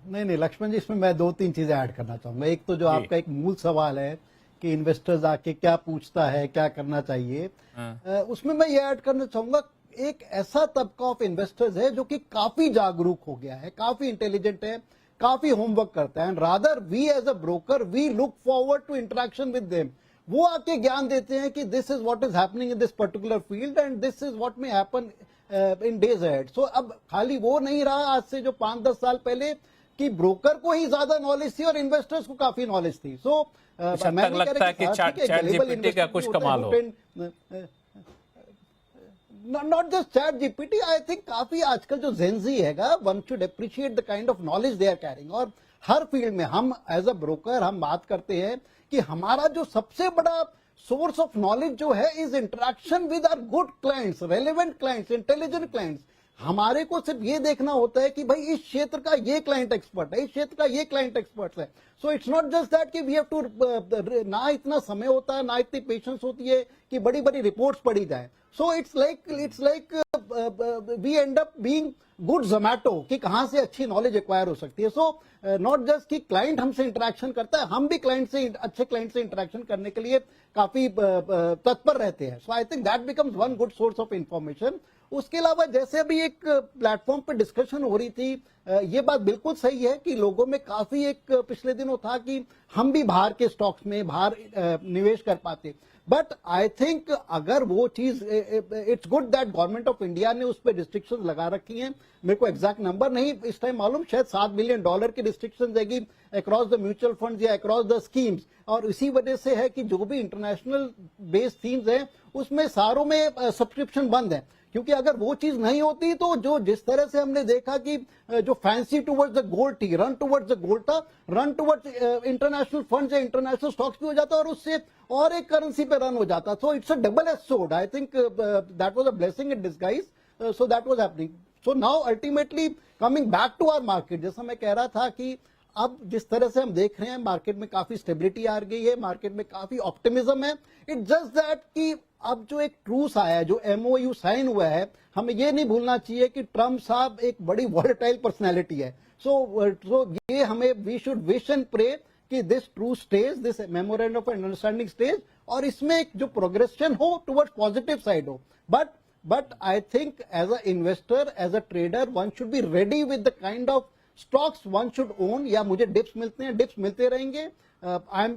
नहीं लक्ष्मण जी, इसमें मैं 2-3 चीजें ऐड करना चाहूंगा। एक तो जो आपका एक मूल सवाल है कि इन्वेस्टर्स आके क्या पूछता है, क्या करना चाहिए, उसमें मैं ये ऐड करना चाहूंगा, एक ऐसा तबका ऑफ इन्वेस्टर्स है जो कि काफी जागरूक हो गया है, काफी इंटेलिजेंट है, काफी होमवर्क करता है, and rather we as a broker we look forward to interaction with them. वो आके ज्ञान देते हैं कि this is what is happening in this particular field and this is what may happen in days ahead. So अब खाली वो नहीं रहा आज से जो 5-10 साल पहले कि ब्रोकर को ही ज्यादा नॉलेज थी और इन्वेस्टर्स को काफी नॉलेज थी। सो मैं लगता है कि चैट जीपीटी का कुछ कमाल हो। Not just chat GPT, I think काफी आजकल जो जेंजी हैगा, one should appreciate the kind of knowledge they are carrying। और हर फील्ड में हम एज अ ब्रोकर हम बात करते हैं कि हमारा जो सबसे बड़ा सोर्स ऑफ नॉलेज जो है is interaction with our good clients, relevant clients, intelligent clients. हमारे को सिर्फ ये देखना होता है कि भाई इस क्षेत्र का ये क्लाइंट एक्सपर्ट है, इस क्षेत्र का ये क्लाइंट एक्सपर्ट है। So it's not just that कि वी हैव टू, ना इतना समय होता है, ना इतनी पेशेंस होती है कि बड़ी बड़ी रिपोर्ट्स पढ़ी जाए। So it's like we end up being good Zomato कि कहां से अच्छी नॉलेज एक्वायर हो सकती है। सो नॉट जस्ट कि क्लाइंट हमसे इंटरेक्शन करता है, हम भी क्लाइंट से, अच्छे क्लाइंट से इंटरेक्शन करने के लिए काफी तत्पर रहते हैं। So I think that becomes one good source of information. उसके अलावा जैसे अभी एक प्लेटफॉर्म पे डिस्कशन हो रही थी, ये बात बिल्कुल सही है कि लोगों में काफी एक पिछले दिनों था कि हम भी बाहर के स्टॉक्स में बाहर निवेश कर पाते। बट आई थिंक अगर वो चीज, it's good that government of India ने उस पर रिस्ट्रिक्शंस लगा रखी हैं। मेरे को एग्जैक्ट नंबर नहीं इस टाइम मालूम, शायद $7 बिलियन की रिस्ट्रिक्शन देगी अक्रॉस द म्यूचुअल फंड्स या अक्रॉस द स्कीम्स। और इसी वजह से है कि जो भी इंटरनेशनल बेस्ड थीम्स हैं उसमें सारों में सब्सक्रिप्शन बंद है, क्योंकि अगर वो चीज नहीं होती तो जो जिस तरह से हमने देखा कि जो फैंसी टुवर्ड्स द गोल्ड थी, रन टुवर्ड्स द गोल्ड था, रन टुवर्ड्स इंटरनेशनल फंड्स या इंटरनेशनल स्टॉक्स भी हो जाता और उससे और एक करेंसी पे रन हो जाता। So it's a double edge sword. I think that was a blessing in disguise. So that was happening. So now ultimately coming back to our market, जैसा मैं कह रहा था कि अब जिस तरह से हम देख रहे हैं मार्केट में काफी स्टेबिलिटी आ गई है, मार्केट में काफी ऑप्टिमिज्म है। इट्स जस्ट दैट कि अब जो एक ट्रूस आया है, जो एमओयू साइन हुआ है, हमें ये नहीं भूलना चाहिए कि ट्रम्प साहब एक बड़ी वॉलेटाइल पर्सनैलिटी है। सो ये हमें we should wish and pray कि this true stage, this memorandum of understanding stage, और इसमें एक जो प्रोग्रेशन हो टुवर्ड्स पॉजिटिव साइड हो। But I think as a investor, as a trader, one should be ready with the kind of stocks one should own. या मुझे dips मिलते हैं, डिप्स मिलते रहेंगे। I'm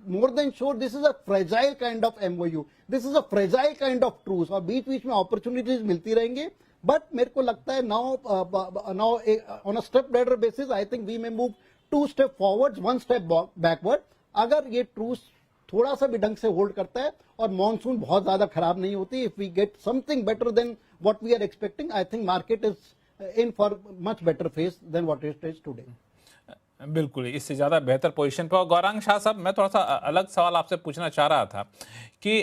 more than sure this is a fragile kind of MOU. This is a fragile kind of truce, और बीच बीच में opportunities मिलती रहेंगे। बट मेरे को लगता है now on a step ladder basis, I think we may move 2 steps forwards, 1 step backward। अगर ये ट्रूस थोड़ा सा भी ढंग से होल्ड करता है और मॉनसून बहुत ज्यादा खराब नहीं होती, if we get something better than what we are expecting, I think market is in for much better phase than what it is today. बिल्कुल, इससे ज़्यादा बेहतर पोजीशन पर। गौरांग शाह साहब, मैं थोड़ा सा अलग सवाल आपसे पूछना चाह रहा था कि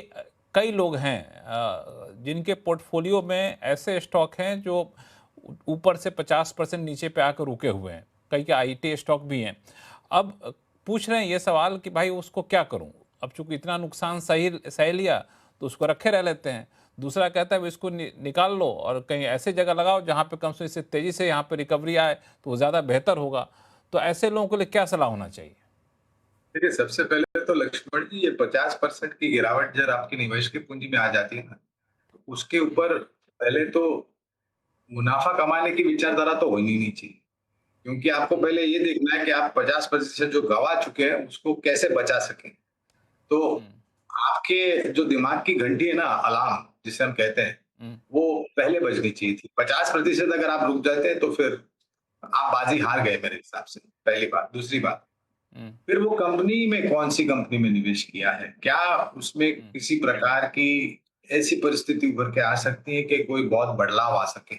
कई लोग हैं जिनके पोर्टफोलियो में ऐसे स्टॉक हैं जो ऊपर से 50% नीचे पे आकर रुके हुए हैं, कई के आईटी स्टॉक भी हैं। अब पूछ रहे हैं ये सवाल कि भाई उसको क्या करूं, अब चूंकि इतना नुकसान सह लिया तो उसको रखे रह लेते हैं। दूसरा कहता है इसको निकाल लो और कहीं ऐसे जगह लगाओ जहाँ पे कम से कम इससे तेज़ी से यहाँ पे रिकवरी आए तो वो ज़्यादा बेहतर होगा। तो ऐसे लोगों के लिए क्या सलाह होना चाहिए? देखिए, सबसे पहले तो लक्ष्मण जी, ये 50% की गिरावट जब आपकी निवेश की पूंजी में आ जाती है ना, तो उसके ऊपर पहले तो मुनाफा कमाने की विचारधारा तो होनी नहीं चाहिए, क्योंकि आपको पहले ये देखना है कि आप 50% जो गवा चुके हैं उसको कैसे बचा सकें। तो आपके जो दिमाग की घंटी है ना, अलार्म जिसे हम कहते हैं, हम्म, वो पहले बजनी चाहिए थी। 50% अगर आप रुक जाते हैं तो फिर आप बाजी हार गए मेरे हिसाब से, पहली बात। दूसरी बात, हम्म, फिर वो कंपनी में कौन-सी कंपनी में निवेश किया है? क्या उसमें हम्म, किसी प्रकार की ऐसी परिस्थिति उभर के आ सकती है कि कोई बहुत बदलाव आ सके?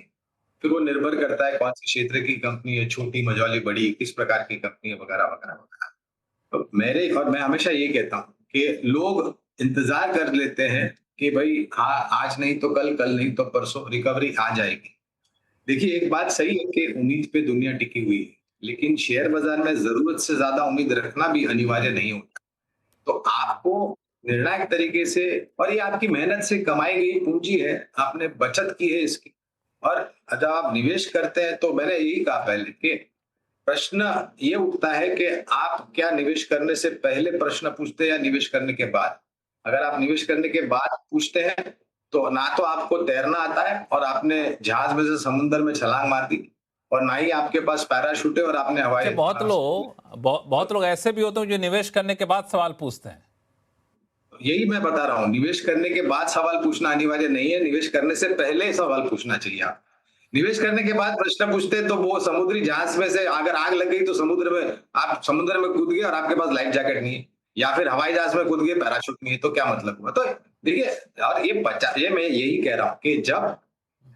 फिर वो निर्भर करता है कौन-से क्षेत्र की कंपनी है, छोटी, मझौली, बड़ी, किस प्रकार की कंपनी है, वगैरह, वगैरह, वगैरह। तो मैं हमेशा ये कहता हूँ कि लोग इंतज़ार कर लेते हैं कि भई हाँ, आज नहीं तो कल नहीं तो परसों रिकवरी आ जाएगी। देखिए, एक बात सही है कि उम्मीद पे दुनिया टिकी हुई है, लेकिन शेयर बाज़ार में ज़रूरत से ज़्यादा उम्मीद रखना भी अनिवार्य नहीं होता। तो आपको निर्णायक तरीके से, और ये आपकी मेहनत से कमाई गई पूंजी है, आपने बचत की है इसकी। और जब आप निवेश करते हैं तो मैंने यही कहा पहले कि प्रश्न ये उठता है कि आप क्या निवेश करने से पहले प्रश्न पूछते हैं या निवेश करने के बाद? अगर आप निवेश करने के बाद पूछते हैं तो ना तो आपको तैरना आता है और आपने जहाज में से समुद्र में छलांग मार दी, और ना ही आपके पास पैराशूट है और आपने अच्छा, बहुत लोग ऐसे भी होते हैं जो निवेश करने के बाद सवाल पूछते हैं। यही मैं बता रहा हूँ, निवेश करने के बाद सवाल पूछना अनिवार्य नहीं है, निवेश करने से पहले सवाल पूछना चाहिए आप। निवेश करने के बाद प्रश्न पूछते हैं तो वो समुद्री जहाज में से अगर आग लग गई तो आप समुद्र में कूद गए और आपके पास लाइफ जैकेट नहीं है, या फिर हवाई जहाज में कूद गए, पैराशूट नहीं है, तो क्या मतलब हुआ? तो देखिए, और ये मैं यही कह रहा हूँ कि जब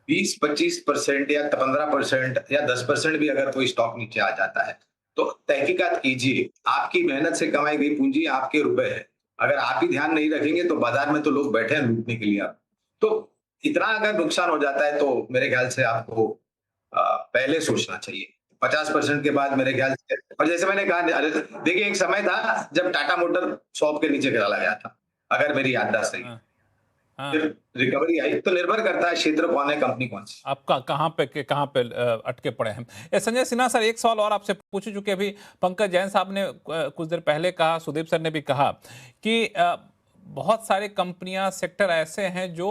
20-25% या 15% या 10% भी अगर कोई स्टॉक नीचे आ जाता है, तो तहकीकात कीजिए। आपकी मेहनत से कमाई गई पूंजी आपके रुपए है। अगर आप ही ध्यान नहीं रखेंगे तो बाजार में तो लोग बैठे हैं लूटने के लिए आप। तो इतना अगर नुकसान हो जाता है तो मेरे ख्याल से आपको पहले सोचना चाहिए। 50% के बाद मेरे ख्याल से, और जैसे मैंने कहा, अरे देखिए, एक समय था जब टाटा मोटर 100 के नीचे चला गया था, अगर मेरी याददाश्त सही है। हाँ, हाँ। फिर रिकवरी आई, तो निर्भर करता है क्षेत्र कौन है, कंपनी कौन सी। आप कहाँ पे अटके पड़े हैं? संजय सिन्हा सर, एक सवाल और आपसे पूछूं, चूंकि अभी पंकज जैन साहब ने कुछ देर पहले कहा, सुदीप सर ने भी कहा कि बहुत सारी कंपनियां, सेक्टर ऐसे हैं जो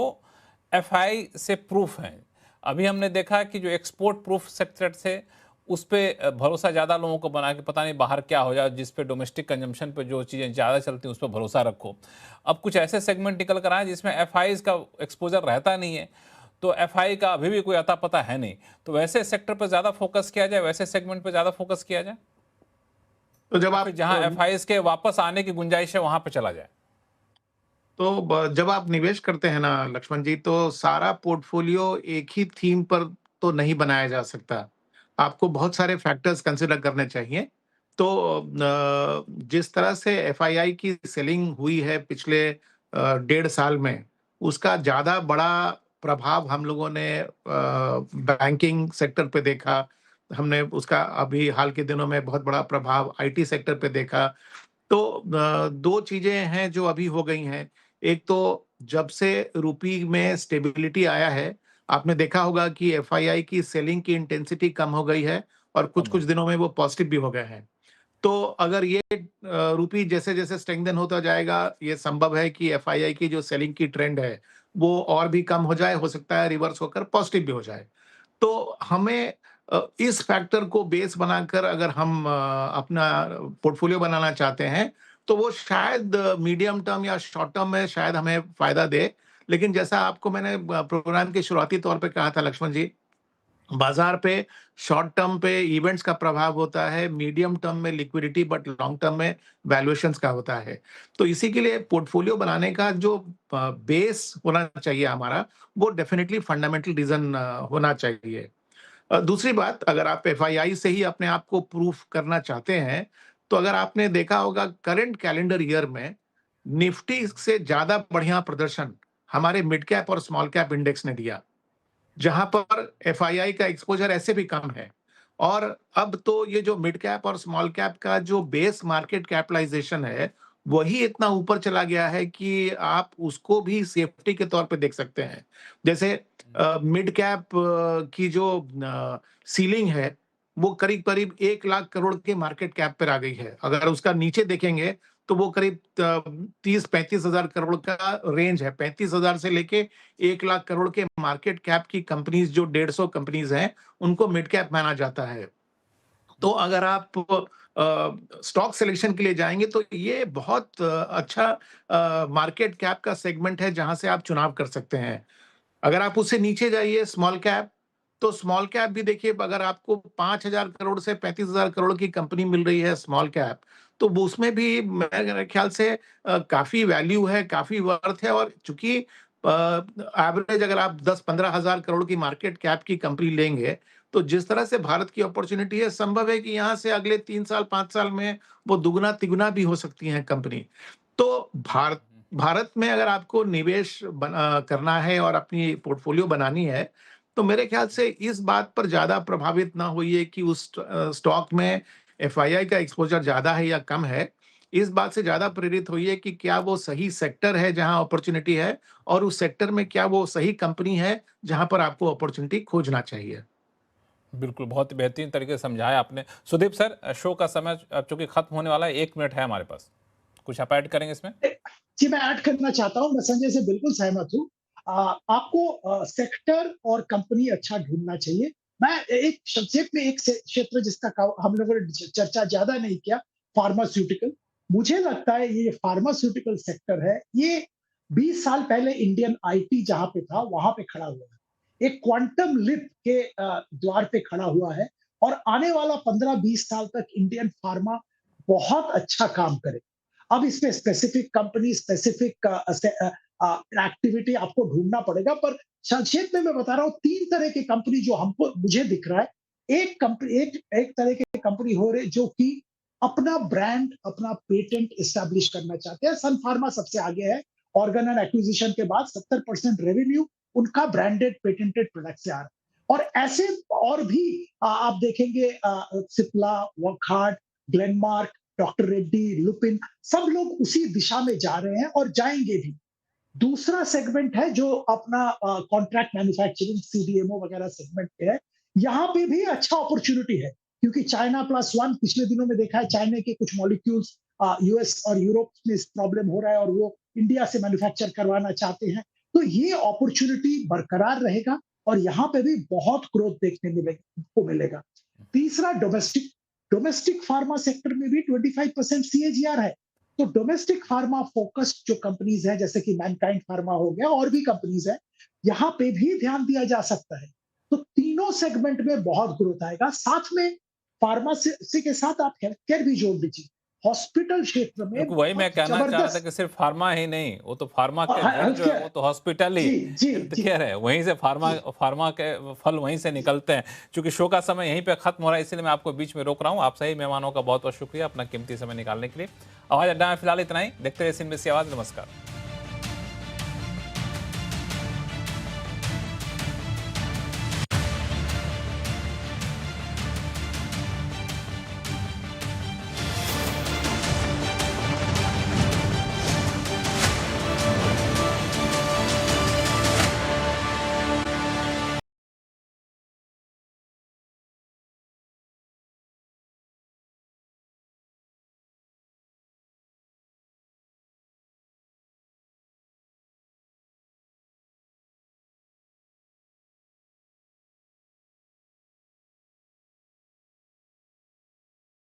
एफआई से प्रूफ हैं। अभी हमने देखा कि जो एक्सपोर्ट प्रूफ सेक्टर थे उस पर भरोसा ज़्यादा लोगों को बना के पता नहीं बाहर क्या हो जाए, जिस पे डोमेस्टिक कंजम्पशन पे जो चीज़ें ज़्यादा चलती हैं उस पर भरोसा रखो। अब कुछ ऐसे सेगमेंट निकल कर आए जिसमें एफआईज का एक्सपोजर रहता नहीं है, तो एफआई का अभी भी कोई अता पता है नहीं। तो वैसे सेक्टर पर ज़्यादा फोकस किया जाए, वैसे सेगमेंट पर ज़्यादा फोकस किया जाए, तो जब या आप फिर जहां एफआईज के वापस आने की गुंजाइश है वहां पे चला जाए? जब आप निवेश करते हैं ना लक्ष्मण जी, तो सारा पोर्टफोलियो एक ही थीम पर तो नहीं बनाया जा सकता। आपको बहुत सारे फैक्टर्स कंसिडर करने चाहिए। तो जिस तरह से एफआईआई की सेलिंग हुई है पिछले 1.5 साल में, उसका ज़्यादा बड़ा प्रभाव हम लोगों ने बैंकिंग सेक्टर पे देखा। हमने उसका अभी हाल के दिनों में बहुत बड़ा प्रभाव आईटी सेक्टर पे देखा। तो 2 चीज़ें हैं जो अभी हो गई हैं। एक तो जब से रूपी में स्टेबिलिटी आया है, आपने देखा होगा कि एफआईआई की सेलिंग की इंटेंसिटी कम हो गई है और कम हो कुछ-कुछ दिनों में वो पॉजिटिव भी हो गए हैं। तो अगर ये रूपी जैसे-जैसे स्ट्रेंथन होता जाएगा, ये संभव है कि एफआईआई की जो सेलिंग की ट्रेंड है, वो और भी कम हो जाए, हो सकता है रिवर्स होकर पॉजिटिव भी हो जाए। तो हमें इस फैक्टर को बेस बनाकर अगर हम अपना पोर्टफोलियो बनाना चाहते हैं, तो वो शायद मीडियम टर्म या शॉर्ट टर्म में शायद हमें फ़ायदा दे। लेकिन जैसा आपको मैंने प्रोग्राम के शुरुआती तौर पे कहा था लक्ष्मण जी, बाज़ार पे शॉर्ट टर्म पे इवेंट्स का प्रभाव होता है, मीडियम टर्म में लिक्विडिटी, बट लॉन्ग टर्म में वैल्यूएशंस का होता है। तो इसी के लिए पोर्टफोलियो बनाने का जो बेस होना चाहिए हमारा, वो डेफिनिटली फंडामेंटल रीज़न होना चाहिए। दूसरी बात, अगर आप एफआईआई से ही अपने आप को प्रूफ करना चाहते हैं, तो अगर आपने देखा होगा करंट कैलेंडर ईयर में निफ्टी से ज़्यादा बढ़िया प्रदर्शन हमारे मिड कैप और स्मॉल कैप इंडेक्स ने दिया, जहां पर एफआईआई का एक्सपोजर ऐसे भी कम है। और अब तो ये जो मिड कैप और स्मॉल कैप का जो बेस मार्केट कैपिटलाइजेशन है, वही इतना ऊपर चला गया है कि आप उसको भी सेफ्टी के तौर पे देख सकते हैं। जैसे मिड कैप की जो सीलिंग है, वो करीब करीब 1 लाख करोड़ के मार्केट कैप पर आ गई है। अगर उसका नीचे देखेंगे तो वो करीब 30-35 हजार करोड़ का रेंज है। 35 हजार से लेके 1 लाख करोड़ के मार्केट कैप की कंपनीज, जो 150 कंपनीज हैं, उनको मिड कैप माना जाता है। तो अगर आप स्टॉक सिलेक्शन के लिए जाएंगे तो ये बहुत अच्छा मार्केट कैप का सेगमेंट है जहां से आप चुनाव कर सकते हैं। अगर आप उससे नीचे जाइए स्मॉल कैप, तो स्मॉल कैप भी देखिए, अगर आपको 5,000 करोड़ से 35,000 करोड़ की कंपनी मिल रही है स्मॉल कैप, तो वो उसमें भी मेरे ख्याल से काफी वैल्यू है, काफी वर्थ है। और चूंकि एवरेज अगर आप 10-15 हजार करोड़ की मार्केट कैप की कंपनी लेंगे, तो जिस तरह से भारत की अपॉर्चुनिटी है, संभव है कि यहाँ से अगले 3 साल 5 साल में वो दुगना तिगुना भी हो सकती है कंपनी। तो भारत में अगर आपको निवेश करना है और अपनी पोर्टफोलियो बनानी है, तो मेरे ख्याल से इस बात पर ज्यादा प्रभावित ना होइए कि उस स्टॉक में एफआईआई का एक्सपोजर ज्यादा है या कम है। इस बात से ज्यादा प्रेरित होइए कि क्या वो सही सेक्टर है जहां अपॉर्चुनिटी है, और उस सेक्टर में क्या वो सही कंपनी है जहां पर आपको अपॉर्चुनिटी खोजना चाहिए। बिल्कुल, बहुत ही बेहतरीन तरीके से समझाया आपने। सुदीप सर, शो का समय अब चूंकि खत्म होने वाला है, 1 मिनट है हमारे पास, कुछ आप ऐड करेंगे इसमें? जी, मैं ऐड करना चाहता हूँ, मैं संजय से बिल्कुल सहमत हूँ। आपको सेक्टर और कंपनी अच्छा ढूंढना चाहिए। मैं एक संक्षेप में एक क्षेत्र जिसका हम लोगों ने चर्चा ज्यादा नहीं किया, फार्मास्यूटिकल। मुझे लगता है ये फार्मास्यूटिकल सेक्टर है, ये 20 साल पहले इंडियन आईटी जहां पे था वहां पे खड़ा हुआ है, एक क्वांटम लिप के द्वार पे खड़ा हुआ है, और आने वाला 15-20 साल तक इंडियन फार्मा बहुत अच्छा काम करे। अब इसमें स्पेसिफिक कंपनी, स्पेसिफिक एक्टिविटी आपको ढूंढना पड़ेगा, पर संक्षेप में मैं बता रहा हूँ 3 तरह की कंपनी जो हमको मुझे दिख रहा है। एक कंपनी, एक तरह की कंपनी हो रही जो कि अपना ब्रांड, अपना पेटेंट एस्टैब्लिश करना चाहते हैं। सन फार्मा सबसे आगे है। ऑर्गन एंड एक्विजिशन के बाद 70% रेवेन्यू उनका ब्रांडेड पेटेंटेड प्रोडक्ट से आ रहा है। और ऐसे और भी आप देखेंगे, Cipla, Wockhardt, Glenmark, doctor Reddy, Lupin, सब लोग उसी दिशा में जा रहे हैं और जाएंगे भी। दूसरा सेगमेंट है जो अपना कॉन्ट्रैक्ट मैन्युफैक्चरिंग, सीडीएमओ वगैरह सेगमेंट पे है। यहाँ पे भी अच्छा अपॉर्चुनिटी है, क्योंकि चाइना प्लस वन पिछले दिनों में देखा है, चाइना के कुछ मॉलिक्यूल्स यूएस और यूरोप में प्रॉब्लम हो रहा है और वो इंडिया से मैन्युफैक्चर करवाना चाहते हैं। तो ये अपॉर्चुनिटी बरकरार रहेगा और यहाँ पे भी बहुत ग्रोथ देखने को मिलेगा। तीसरा, डोमेस्टिक डोमेस्टिक फार्मा सेक्टर में भी 25% सीएजीआर है। तो डोमेस्टिक फार्मा फोकस्ड जो कंपनीज है, जैसे कि मैनकाइंड फार्मा हो गया और भी कंपनीज है, यहाँ पे भी ध्यान दिया जा सकता है। तो तीनों सेगमेंट में बहुत ग्रोथ आएगा। साथ में फार्मेसी के साथ आप हेल्थ केयर भी जोड़ दीजिए। हॉस्पिटल क्षेत्र में बिल्कुल, वही मैं बहुत कहना चाह रहा था जबरदस्त कि सिर्फ फार्मा ही नहीं, वो तो फार्मा के जड़ हेल्थ जो है केयर। वो तो हॉस्पिटल ही, जी जी हेल्थ जी केयर है, वहीं से फार्मा जी फार्मा के फल वहीं से निकलते हैं। चूंकि शो का समय यहीं पे खत्म हो रहा है, इसलिए मैं आपको बीच में रोक रहा हूँ। आप सही मेहमानों का बहुत बहुत शुक्रिया अपना कीमती समय निकालने के लिए। आवाज अड्डा में फिलहाल इतना ही। देखते रहिए CNBC आवाज। नमस्कार।